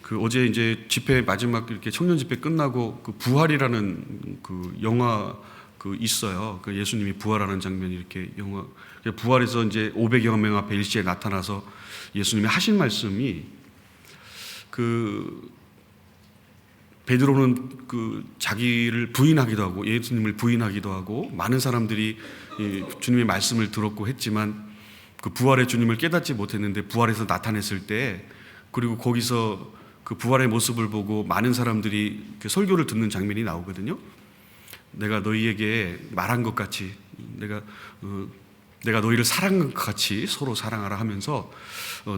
그 어제 이제 집회 마지막 이렇게 청년 집회 끝나고 그 부활이라는 그 영화 그 있어요. 그 예수님이 부활하는 장면이 이렇게 영화 부활에서 이제 500여 명 앞에 일시에 나타나서 예수님이 하신 말씀이 그 베드로는 그 자기를 부인하기도 하고 예수님을 부인하기도 하고 많은 사람들이 주님의 말씀을 들었고 했지만 그 부활의 주님을 깨닫지 못했는데 부활에서 나타냈을 때 그리고 거기서 그 부활의 모습을 보고 많은 사람들이 그 설교를 듣는 장면이 나오거든요. 내가 너희에게 말한 것 같이 내가 너희를 사랑한 것 같이 서로 사랑하라 하면서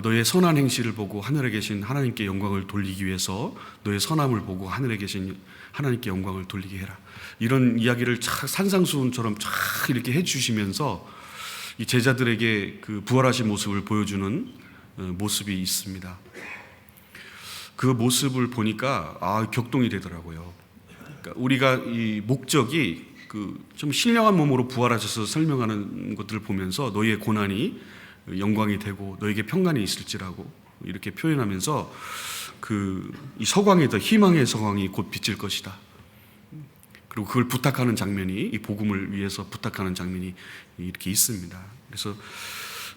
너의 선한 행실을 보고 하늘에 계신 하나님께 영광을 돌리기 위해서 너의 선함을 보고 하늘에 계신 하나님께 영광을 돌리게 해라. 이런 이야기를 산상수훈처럼 쫙 이렇게 해주시면서 이 제자들에게 그 부활하신 모습을 보여주는 모습이 있습니다. 그 모습을 보니까 격동이 되더라고요. 그러니까 우리가 이 목적이 그 좀 신령한 몸으로 부활하셔서 설명하는 것들을 보면서 너희의 고난이 영광이 되고 너에게 평강이 있을지라고 이렇게 표현하면서 그 이 서광의 더 희망의 서광이 곧 비칠 것이다. 그리고 그걸 부탁하는 장면이 이 복음을 위해서 부탁하는 장면이 이렇게 있습니다. 그래서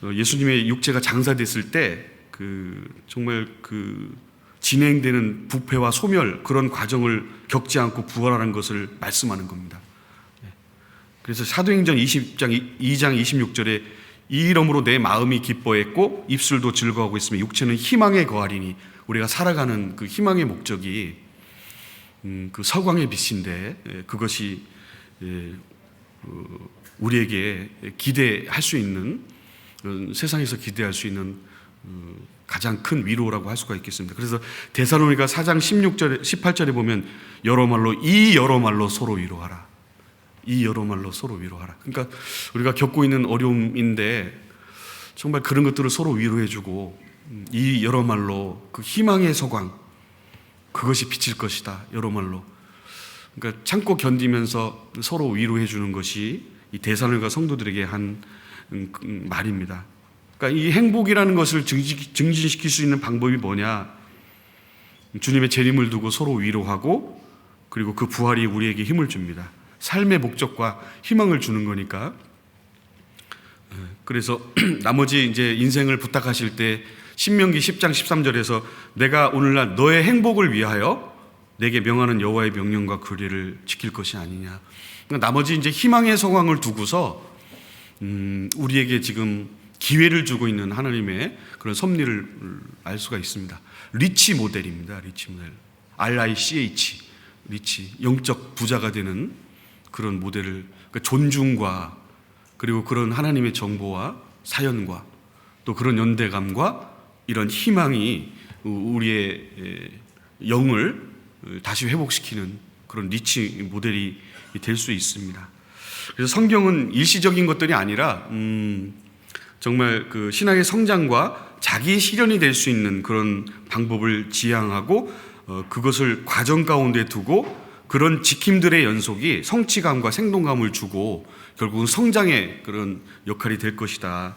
예수님의 육체가 장사됐을 때 그 정말 그 진행되는 부패와 소멸 그런 과정을 겪지 않고 부활하는 것을 말씀하는 겁니다. 그래서 사도행전 2장 26절에 이 이름으로 내 마음이 기뻐했고 입술도 즐거워하고 있으며 육체는 희망에 거하리니, 우리가 살아가는 그 희망의 목적이 그 서광의 빛인데, 그것이 우리에게 기대할 수 있는, 세상에서 기대할 수 있는 가장 큰 위로라고 할 수가 있겠습니다. 그래서 데살로니가 4장 18절에 보면 여러 말로 서로 위로하라. 이 여러 말로 서로 위로하라. 그러니까 우리가 겪고 있는 어려움인데 정말 그런 것들을 서로 위로해주고, 이 여러 말로 그 희망의 서광, 그것이 비칠 것이다. 여러 말로. 그러니까 참고 견디면서 서로 위로해주는 것이 이 데살로니가 성도들에게 한 말입니다. 그러니까 이 행복이라는 것을 증진시킬 수 있는 방법이 뭐냐? 주님의 재림을 두고 서로 위로하고, 그리고 그 부활이 우리에게 힘을 줍니다. 삶의 목적과 희망을 주는 거니까. 그래서 나머지 이제 인생을 부탁하실 때 신명기 10장 13절에서 내가 오늘날 너의 행복을 위하여 내게 명하는 여호와의 명령과 규례를 지킬 것이 아니냐. 그러니까 나머지 이제 희망의 소망을 두고서 우리에게 지금 기회를 주고 있는 하나님의 그런 섭리를 알 수가 있습니다. 리치 모델입니다. 리치 모델. RICH. 리치. 영적 부자가 되는 그런 모델을, 그러니까 존중과 그리고 그런 하나님의 정보와 사연과 또 그런 연대감과 이런 희망이 우리의 영을 다시 회복시키는 그런 리치 모델이 될 수 있습니다. 그래서 성경은 일시적인 것들이 아니라 정말 그 신앙의 성장과 자기 실현이 될 수 있는 그런 방법을 지향하고 그것을 과정 가운데 두고 그런 지킴들의 연속이 성취감과 생동감을 주고 결국은 성장의 그런 역할이 될 것이다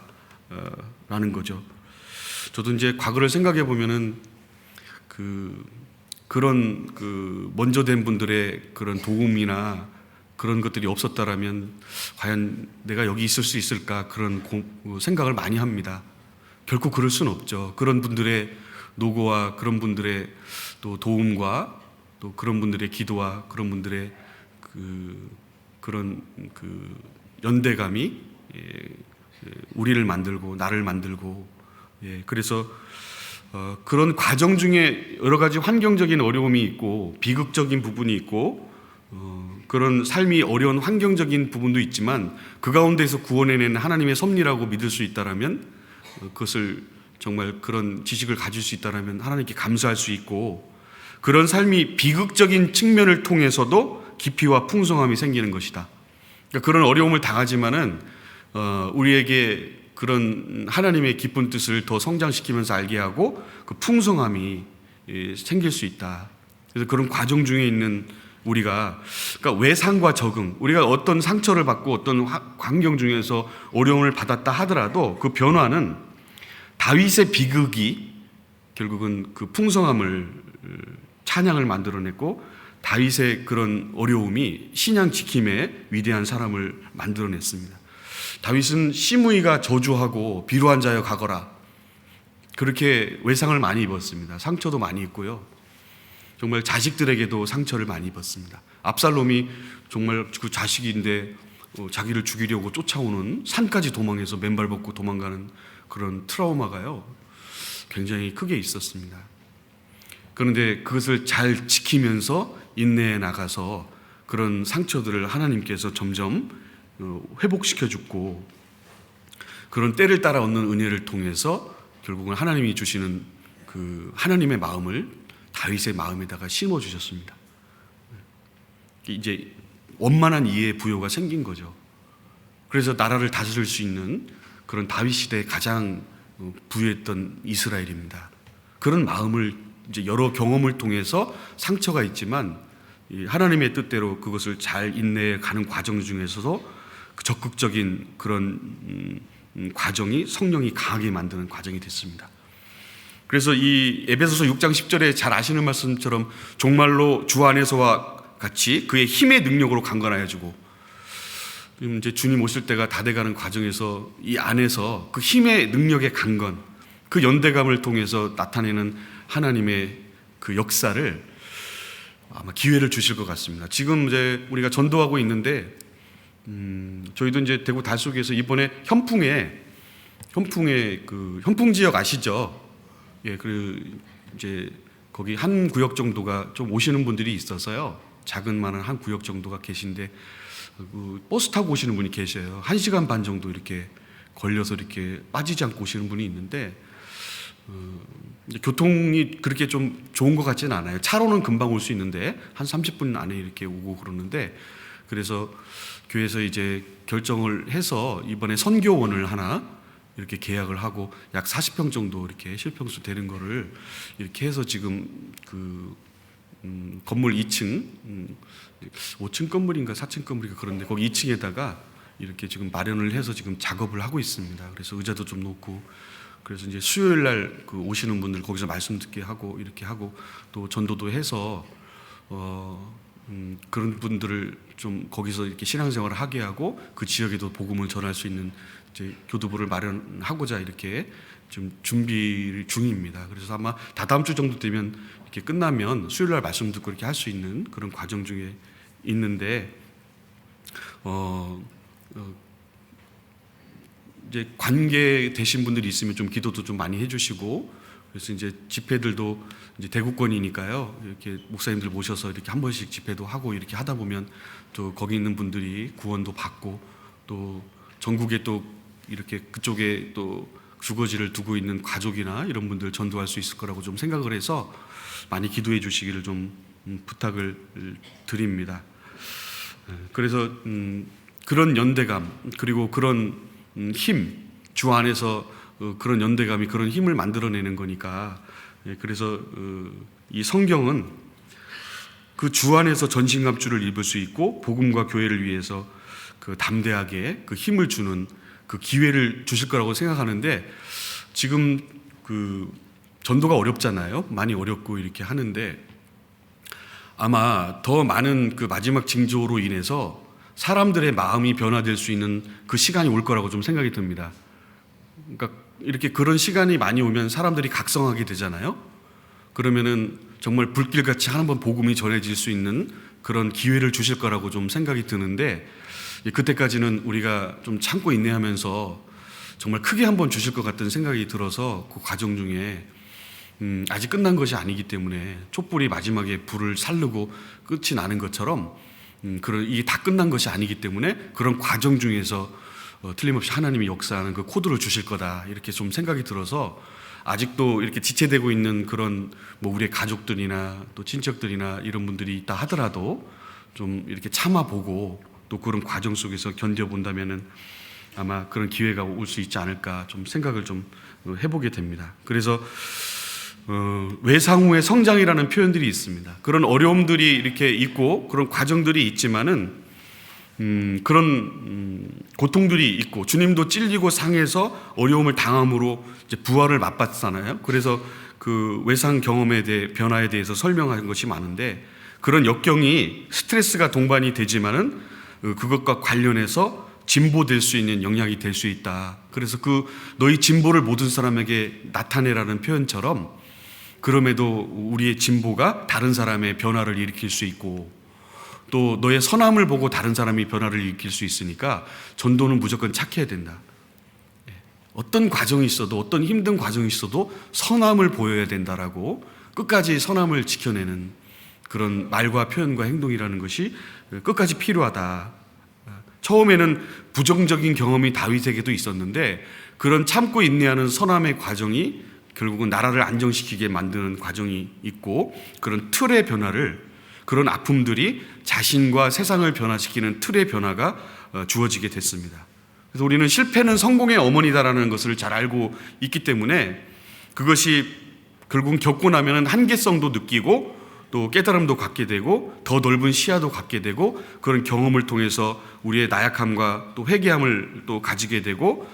라는 거죠. 저도 이제 과거를 생각해 보면은 그런 먼저 된 분들의 그런 도움이나 그런 것들이 없었다라면 과연 내가 여기 있을 수 있을까, 그런 생각을 많이 합니다. 결코 그럴 수는 없죠. 그런 분들의 노고와 그런 분들의 또 도움과 또 그런 분들의 기도와 그런 분들의 그런 연대감이 우리를 만들고 나를 만들고, 그래서 그런 과정 중에 여러 가지 환경적인 어려움이 있고 비극적인 부분이 있고 그런 삶이 어려운 환경적인 부분도 있지만 그 가운데서 구원해내는 하나님의 섭리라고 믿을 수 있다라면, 그것을 정말 그런 지식을 가질 수 있다라면 하나님께 감사할 수 있고, 그런 삶이 비극적인 측면을 통해서도 깊이와 풍성함이 생기는 것이다. 그러니까 그런 어려움을 당하지만은 우리에게 그런 하나님의 기쁜 뜻을 더 성장시키면서 알게 하고 그 풍성함이 생길 수 있다. 그래서 그런 과정 중에 있는 우리가, 그러니까 외상과 적응, 우리가 어떤 상처를 받고 어떤 환경 중에서 어려움을 받았다 하더라도 그 변화는 다윗의 비극이 결국은 그 풍성함을 찬양을 만들어냈고, 다윗의 그런 어려움이 신앙 지킴의 위대한 사람을 만들어냈습니다. 다윗은 시므이가 저주하고 비루한 자여 가거라, 그렇게 외상을 많이 입었습니다. 상처도 많이 입고요. 정말 자식들에게도 상처를 많이 입었습니다. 압살롬이 정말 그 자식인데 자기를 죽이려고 쫓아오는 산까지 도망해서 맨발 벗고 도망가는 그런 트라우마가요 굉장히 크게 있었습니다. 그런데 그것을 잘 지키면서 인내해 나가서 그런 상처들을 하나님께서 점점 회복시켜 주고, 그런 때를 따라 얻는 은혜를 통해서 결국은 하나님이 주시는 그 하나님의 마음을 다윗의 마음에다가 심어 주셨습니다. 이제 원만한 이해의 부여가 생긴 거죠. 그래서 나라를 다스릴 수 있는 그런 다윗 시대에 가장 부유했던 이스라엘입니다. 그런 마음을 이제 여러 경험을 통해서 상처가 있지만 하나님의 뜻대로 그것을 잘 인내해 가는 과정 중에서도 적극적인 그런 과정이 성령이 강하게 만드는 과정이 됐습니다. 그래서 이 에베소서 6장 10절에 잘 아시는 말씀처럼 종말로 주 안에서와 같이 그의 힘의 능력으로 강건하여 주고, 이제 주님 오실 때가 다 돼가는 과정에서 이 안에서 그 힘의 능력의 강건, 그 연대감을 통해서 나타내는 하나님의 그 역사를 아마 기회를 주실 것 같습니다. 지금 이제 우리가 전도하고 있는데 저희도 이제 대구 달속에서 이번에 현풍에 그 현풍 지역 아시죠? 예, 그 이제 거기 한 구역 정도가 좀 오시는 분들이 있어서요. 작은만한 한 구역 정도가 계신데 그 버스 타고 오시는 분이 계셔요. 1시간 반 정도 이렇게 걸려서 이렇게 빠지지 않고 오시는 분이 있는데 교통이 그렇게 좀 좋은 것 같지는 않아요. 차로는 금방 올 수 있는데 한 30분 안에 이렇게 오고 그러는데, 그래서 교회에서 이제 결정을 해서 이번에 선교원을 하나 이렇게 계약을 하고 약 40평 정도 이렇게 실평수 되는 거를 이렇게 해서 지금 그 건물 2층 5층 건물인가 4층 건물인가 그런데 거기 2층에다가 이렇게 지금 마련을 해서 지금 작업을 하고 있습니다. 그래서 의자도 좀 놓고, 그래서 이제 수요일 날 그 오시는 분들 거기서 말씀 듣게 하고 이렇게 하고 또 전도도 해서 그런 분들을 좀 거기서 이렇게 신앙생활을 하게 하고 그 지역에도 복음을 전할 수 있는 이제 교두부를 마련하고자 이렇게 좀 준비 중입니다. 그래서 아마 다다음 주 정도 되면 이렇게 끝나면 수요일 날 말씀 듣고 이렇게 할 수 있는 그런 과정 중에 있는데, 이제 관계 되신 분들이 있으면 좀 기도도 좀 많이 해주시고, 그래서 이제 집회들도 이제 대구권이니까요. 이렇게 목사님들 모셔서 이렇게 한 번씩 집회도 하고 이렇게 하다 보면 또 거기 있는 분들이 구원도 받고 또 전국에 또 이렇게 그쪽에 또 주거지를 두고 있는 가족이나 이런 분들 전도할 수 있을 거라고 좀 생각을 해서 많이 기도해 주시기를 좀 부탁을 드립니다. 그래서 그런 연대감 그리고 그런 힘, 주 안에서 그런 연대감이 그런 힘을 만들어내는 거니까, 그래서 이 성경은 그 주 안에서 전신갑주를 입을 수 있고 복음과 교회를 위해서 그 담대하게 그 힘을 주는 그 기회를 주실 거라고 생각하는데, 지금 그 전도가 어렵잖아요. 많이 어렵고 이렇게 하는데 아마 더 많은 그 마지막 징조로 인해서 사람들의 마음이 변화될 수 있는 그 시간이 올 거라고 좀 생각이 듭니다. 그러니까 이렇게 그런 시간이 많이 오면 사람들이 각성하게 되잖아요. 그러면은 정말 불길같이 한번 복음이 전해질 수 있는 그런 기회를 주실 거라고 좀 생각이 드는데, 그때까지는 우리가 좀 참고 인내하면서 정말 크게 한번 주실 것 같은 생각이 들어서 그 과정 중에 아직 끝난 것이 아니기 때문에 촛불이 마지막에 불을 살르고 끝이 나는 것처럼 그런 이게 다 끝난 것이 아니기 때문에 그런 과정 중에서 틀림없이 하나님이 역사하는 그 코드를 주실 거다 이렇게 좀 생각이 들어서, 아직도 이렇게 지체되고 있는 그런 뭐 우리의 가족들이나 또 친척들이나 이런 분들이 있다 하더라도 좀 이렇게 참아보고 또 그런 과정 속에서 견뎌본다면은 아마 그런 기회가 올 수 있지 않을까 좀 생각을 좀 해보게 됩니다. 그래서 외상 후의 성장이라는 표현들이 있습니다. 그런 어려움들이 이렇게 있고 그런 과정들이 있지만은 그런 고통들이 있고 주님도 찔리고 상해서 어려움을 당함으로 이제 부활을 맛봤잖아요. 그래서 그 외상 경험에 대해 변화에 대해서 설명하는 것이 많은데, 그런 역경이 스트레스가 동반이 되지만은 그것과 관련해서 진보될 수 있는 영향이 될 수 있다. 그래서 그 너희 진보를 모든 사람에게 나타내라는 표현처럼 그럼에도 우리의 진보가 다른 사람의 변화를 일으킬 수 있고 또 너의 선함을 보고 다른 사람이 변화를 일으킬 수 있으니까 전도는 무조건 착해야 된다. 어떤 과정이 있어도 어떤 힘든 과정이 있어도 선함을 보여야 된다라고 끝까지 선함을 지켜내는 그런 말과 표현과 행동이라는 것이 끝까지 필요하다. 처음에는 부정적인 경험이 다윗에게도 있었는데 그런 참고 인내하는 선함의 과정이 결국은 나라를 안정시키게 만드는 과정이 있고, 그런 틀의 변화를, 그런 아픔들이 자신과 세상을 변화시키는 틀의 변화가 주어지게 됐습니다. 그래서 우리는 실패는 성공의 어머니다라는 것을 잘 알고 있기 때문에 그것이 결국은 겪고 나면 한계성도 느끼고 또 깨달음도 갖게 되고 더 넓은 시야도 갖게 되고 그런 경험을 통해서 우리의 나약함과 또 회개함을 또 가지게 되고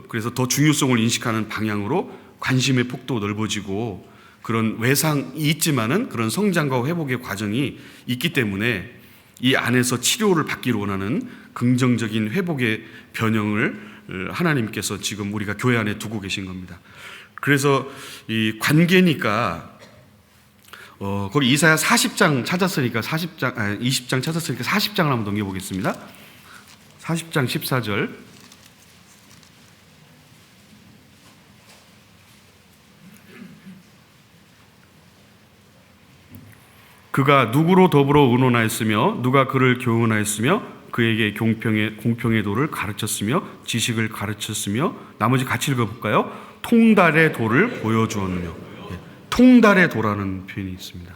그래서 더 중요성을 인식하는 방향으로 관심의 폭도 넓어지고 그런 외상이 있지만은 그런 성장과 회복의 과정이 있기 때문에 이 안에서 치료를 받기를 원하는 긍정적인 회복의 변형을 하나님께서 지금 우리가 교회 안에 두고 계신 겁니다. 그래서 이 관계니까 거기 이사야 40장 찾았으니까 20장 찾았으니까 40장을 한번 넘겨보겠습니다. 40장 14절. 그가 누구로 더불어 의논하였으며 누가 그를 교훈하였으며 그에게 공평의 도를 가르쳤으며 지식을 가르쳤으며 나머지 같이 읽어볼까요? 통달의 도를 보여주었느냐. 통달의 도라는 표현이 있습니다.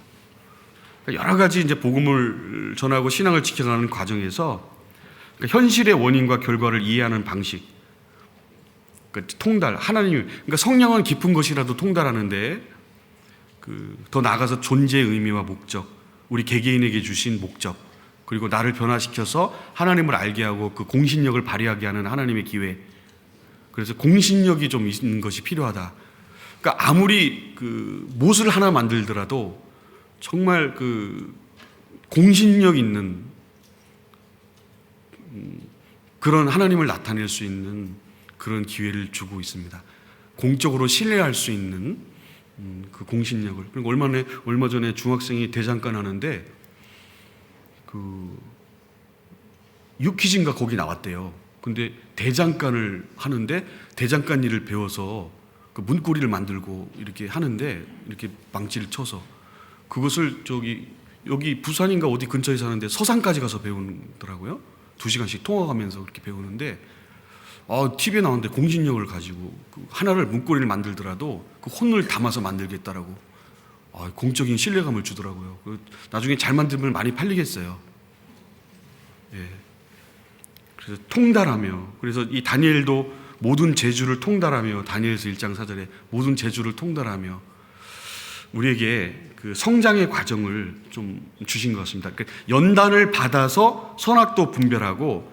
여러 가지 이제 복음을 전하고 신앙을 지켜가는 과정에서 현실의 원인과 결과를 이해하는 방식, 통달, 하나님, 그러니까 성령은 깊은 것이라도 통달하는데 더 나아가서 존재의 의미와 목적, 우리 개개인에게 주신 목적, 그리고 나를 변화시켜서 하나님을 알게 하고 그 공신력을 발휘하게 하는 하나님의 기회. 그래서 공신력이 좀 있는 것이 필요하다. 그러니까 아무리 못을 하나 만들더라도 정말 공신력 있는 그런 하나님을 나타낼 수 있는 그런 기회를 주고 있습니다. 공적으로 신뢰할 수 있는 그 공신력을. 그리고 얼마 전에 중학생이 대장간 하는데 유키즈인가 거기 나왔대요. 근데 대장간을 하는데 대장간 일을 배워서 그 문고리를 만들고 이렇게 하는데 이렇게 망치를 쳐서 그것을 여기 부산인가 어디 근처에 사는데 서산까지 가서 배우더라고요. 2시간씩 통화하면서 그렇게 배우는데 TV에 나오는데 공신력을 가지고 하나를 문고리를 만들더라도 그 혼을 담아서 만들겠다라고 공적인 신뢰감을 주더라고요. 나중에 잘 만들면 많이 팔리겠어요. 예. 그래서 통달하며, 그래서 이 다니엘도 모든 재주를 통달하며, 다니엘서 1장 4절에 모든 재주를 통달하며 우리에게 그 성장의 과정을 좀 주신 것 같습니다. 그러니까 연단을 받아서 선악도 분별하고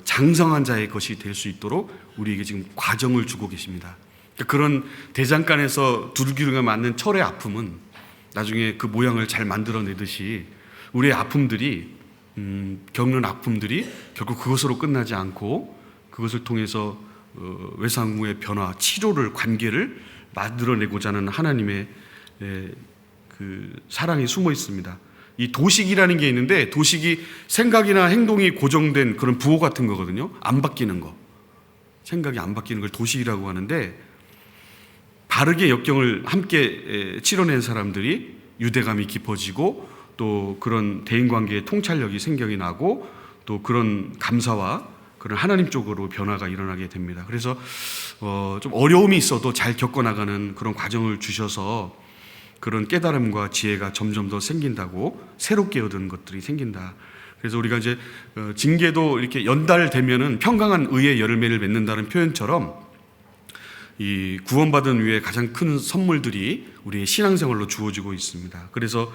장성한 자의 것이 될 수 있도록 우리에게 지금 과정을 주고 계십니다. 그러니까 그런 대장간에서 두들기가 맞는 철의 아픔은 나중에 그 모양을 잘 만들어내듯이 우리의 아픔들이 겪는 아픔들이 결국 그것으로 끝나지 않고 그것을 통해서 외상 후의 변화, 치료를, 관계를 만들어내고자 하는 하나님의 그 사랑이 숨어 있습니다. 이 도식이라는 게 있는데, 도식이 생각이나 행동이 고정된 그런 부호 같은 거거든요. 안 바뀌는 거, 생각이 안 바뀌는 걸 도식이라고 하는데, 바르게 역경을 함께 치러낸 사람들이 유대감이 깊어지고 또 그런 대인관계의 통찰력이 생각이 나고 또 그런 감사와 그런 하나님 쪽으로 변화가 일어나게 됩니다. 그래서 좀 어려움이 있어도 잘 겪어나가는 그런 과정을 주셔서 그런 깨달음과 지혜가 점점 더 생긴다고, 새롭게 얻은 것들이 생긴다. 그래서 우리가 이제 징계도 이렇게 연달되면은 평강한 의의 열매를 맺는다는 표현처럼 이 구원받은 후에 가장 큰 선물들이 우리의 신앙생활로 주어지고 있습니다. 그래서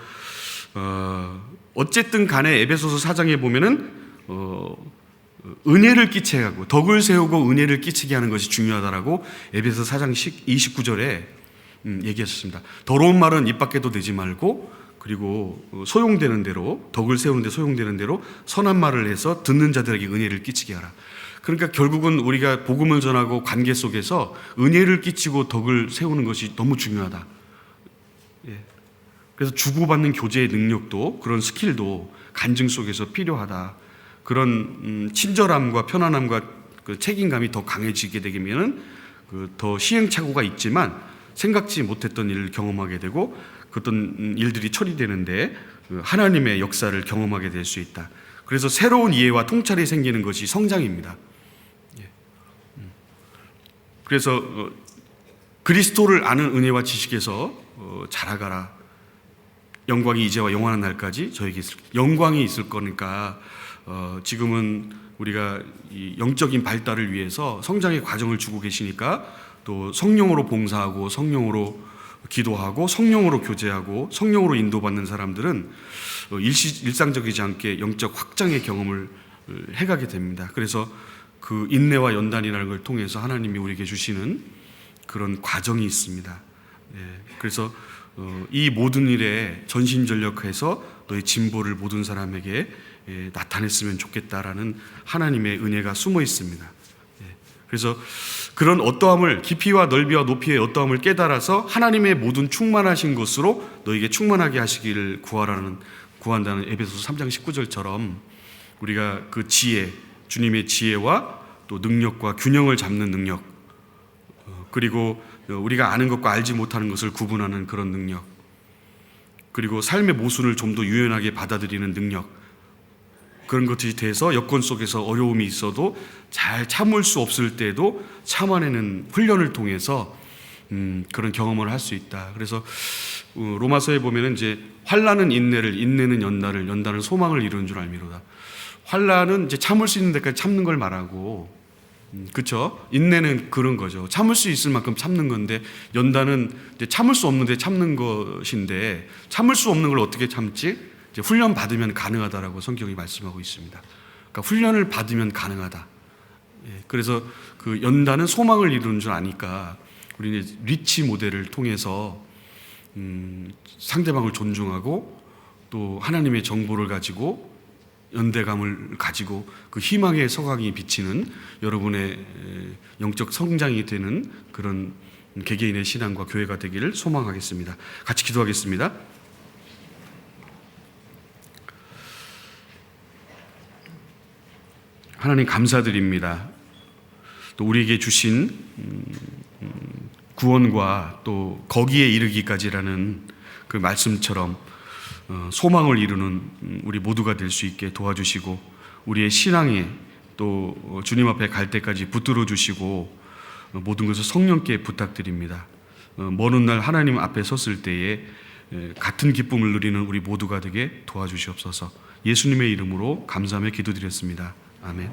어쨌든 간에 에베소서 4장에 보면은 은혜를 끼치게 하고 덕을 세우고 은혜를 끼치게 하는 것이 중요하다라고 에베소 4장 29절에 얘기했습니다. 더러운 말은 입 밖에도 내지 말고, 그리고 소용되는 대로, 덕을 세우는 데 소용되는 대로 선한 말을 해서 듣는 자들에게 은혜를 끼치게 하라. 그러니까 결국은 우리가 복음을 전하고 관계 속에서 은혜를 끼치고 덕을 세우는 것이 너무 중요하다. 예. 그래서 주고받는 교제의 능력도, 그런 스킬도 간증 속에서 필요하다. 그런 친절함과 편안함과 그 책임감이 더 강해지게 되면 더 시행착오가 있지만 생각지 못했던 일을 경험하게 되고 그 어떤 일들이 처리되는데 하나님의 역사를 경험하게 될 수 있다. 그래서 새로운 이해와 통찰이 생기는 것이 성장입니다. 그래서 그리스도를 아는 은혜와 지식에서 자라가라. 영광이 이제와 영원한 날까지 저에게 영광이 있을 거니까 지금은 우리가 이 영적인 발달을 위해서 성장의 과정을 주고 계시니까 또 성령으로 봉사하고 성령으로 기도하고 성령으로 교제하고 성령으로 인도받는 사람들은 일상적이지 않게 영적 확장의 경험을 해가게 됩니다. 그래서 그 인내와 연단이라는 걸 통해서 하나님이 우리에게 주시는 그런 과정이 있습니다. 그래서 이 모든 일에 전심전력해서 너의 진보를 모든 사람에게 나타냈으면 좋겠다라는 하나님의 은혜가 숨어 있습니다. 그래서 그런 어떠함을, 깊이와 넓이와 높이의 어떠함을 깨달아서 하나님의 모든 충만하신 것으로 너에게 충만하게 하시기를 구한다는 에베소서 3장 19절처럼 우리가 그 지혜, 주님의 지혜와 또 능력과 균형을 잡는 능력, 그리고 우리가 아는 것과 알지 못하는 것을 구분하는 그런 능력, 그리고 삶의 모순을 좀 더 유연하게 받아들이는 능력, 그런 것들이 돼서 여건 속에서 어려움이 있어도 잘 참을 수 없을 때도 참아내는 훈련을 통해서 그런 경험을 할 수 있다. 그래서 로마서에 보면은 이제 환난은 인내를, 인내는 연단을, 연단은 소망을 이루는 줄 알미로다. 환난은 이제 참을 수 있는 데까지 참는 걸 말하고, 그렇죠? 인내는 그런 거죠. 참을 수 있을 만큼 참는 건데, 연단은 이제 참을 수 없는데 참는 것인데, 참을 수 없는 걸 어떻게 참지? 이제 훈련 받으면 가능하다라고 성경이 말씀하고 있습니다. 그러니까 훈련을 받으면 가능하다. 그래서 그 연단은 소망을 이루는 줄 아니까 우리는 리치 모델을 통해서 상대방을 존중하고 또 하나님의 정보를 가지고 연대감을 가지고 그 희망의 서광이 비치는 여러분의 영적 성장이 되는 그런 개개인의 신앙과 교회가 되기를 소망하겠습니다. 같이 기도하겠습니다. 하나님 감사드립니다. 또 우리에게 주신 구원과 또 거기에 이르기까지라는 그 말씀처럼 소망을 이루는 우리 모두가 될 수 있게 도와주시고, 우리의 신앙에 또 주님 앞에 갈 때까지 붙들어 주시고 모든 것을 성령께 부탁드립니다. 먼 훗날 하나님 앞에 섰을 때에 같은 기쁨을 누리는 우리 모두가 되게 도와주시옵소서. 예수님의 이름으로 감사하며 기도드렸습니다. 아멘.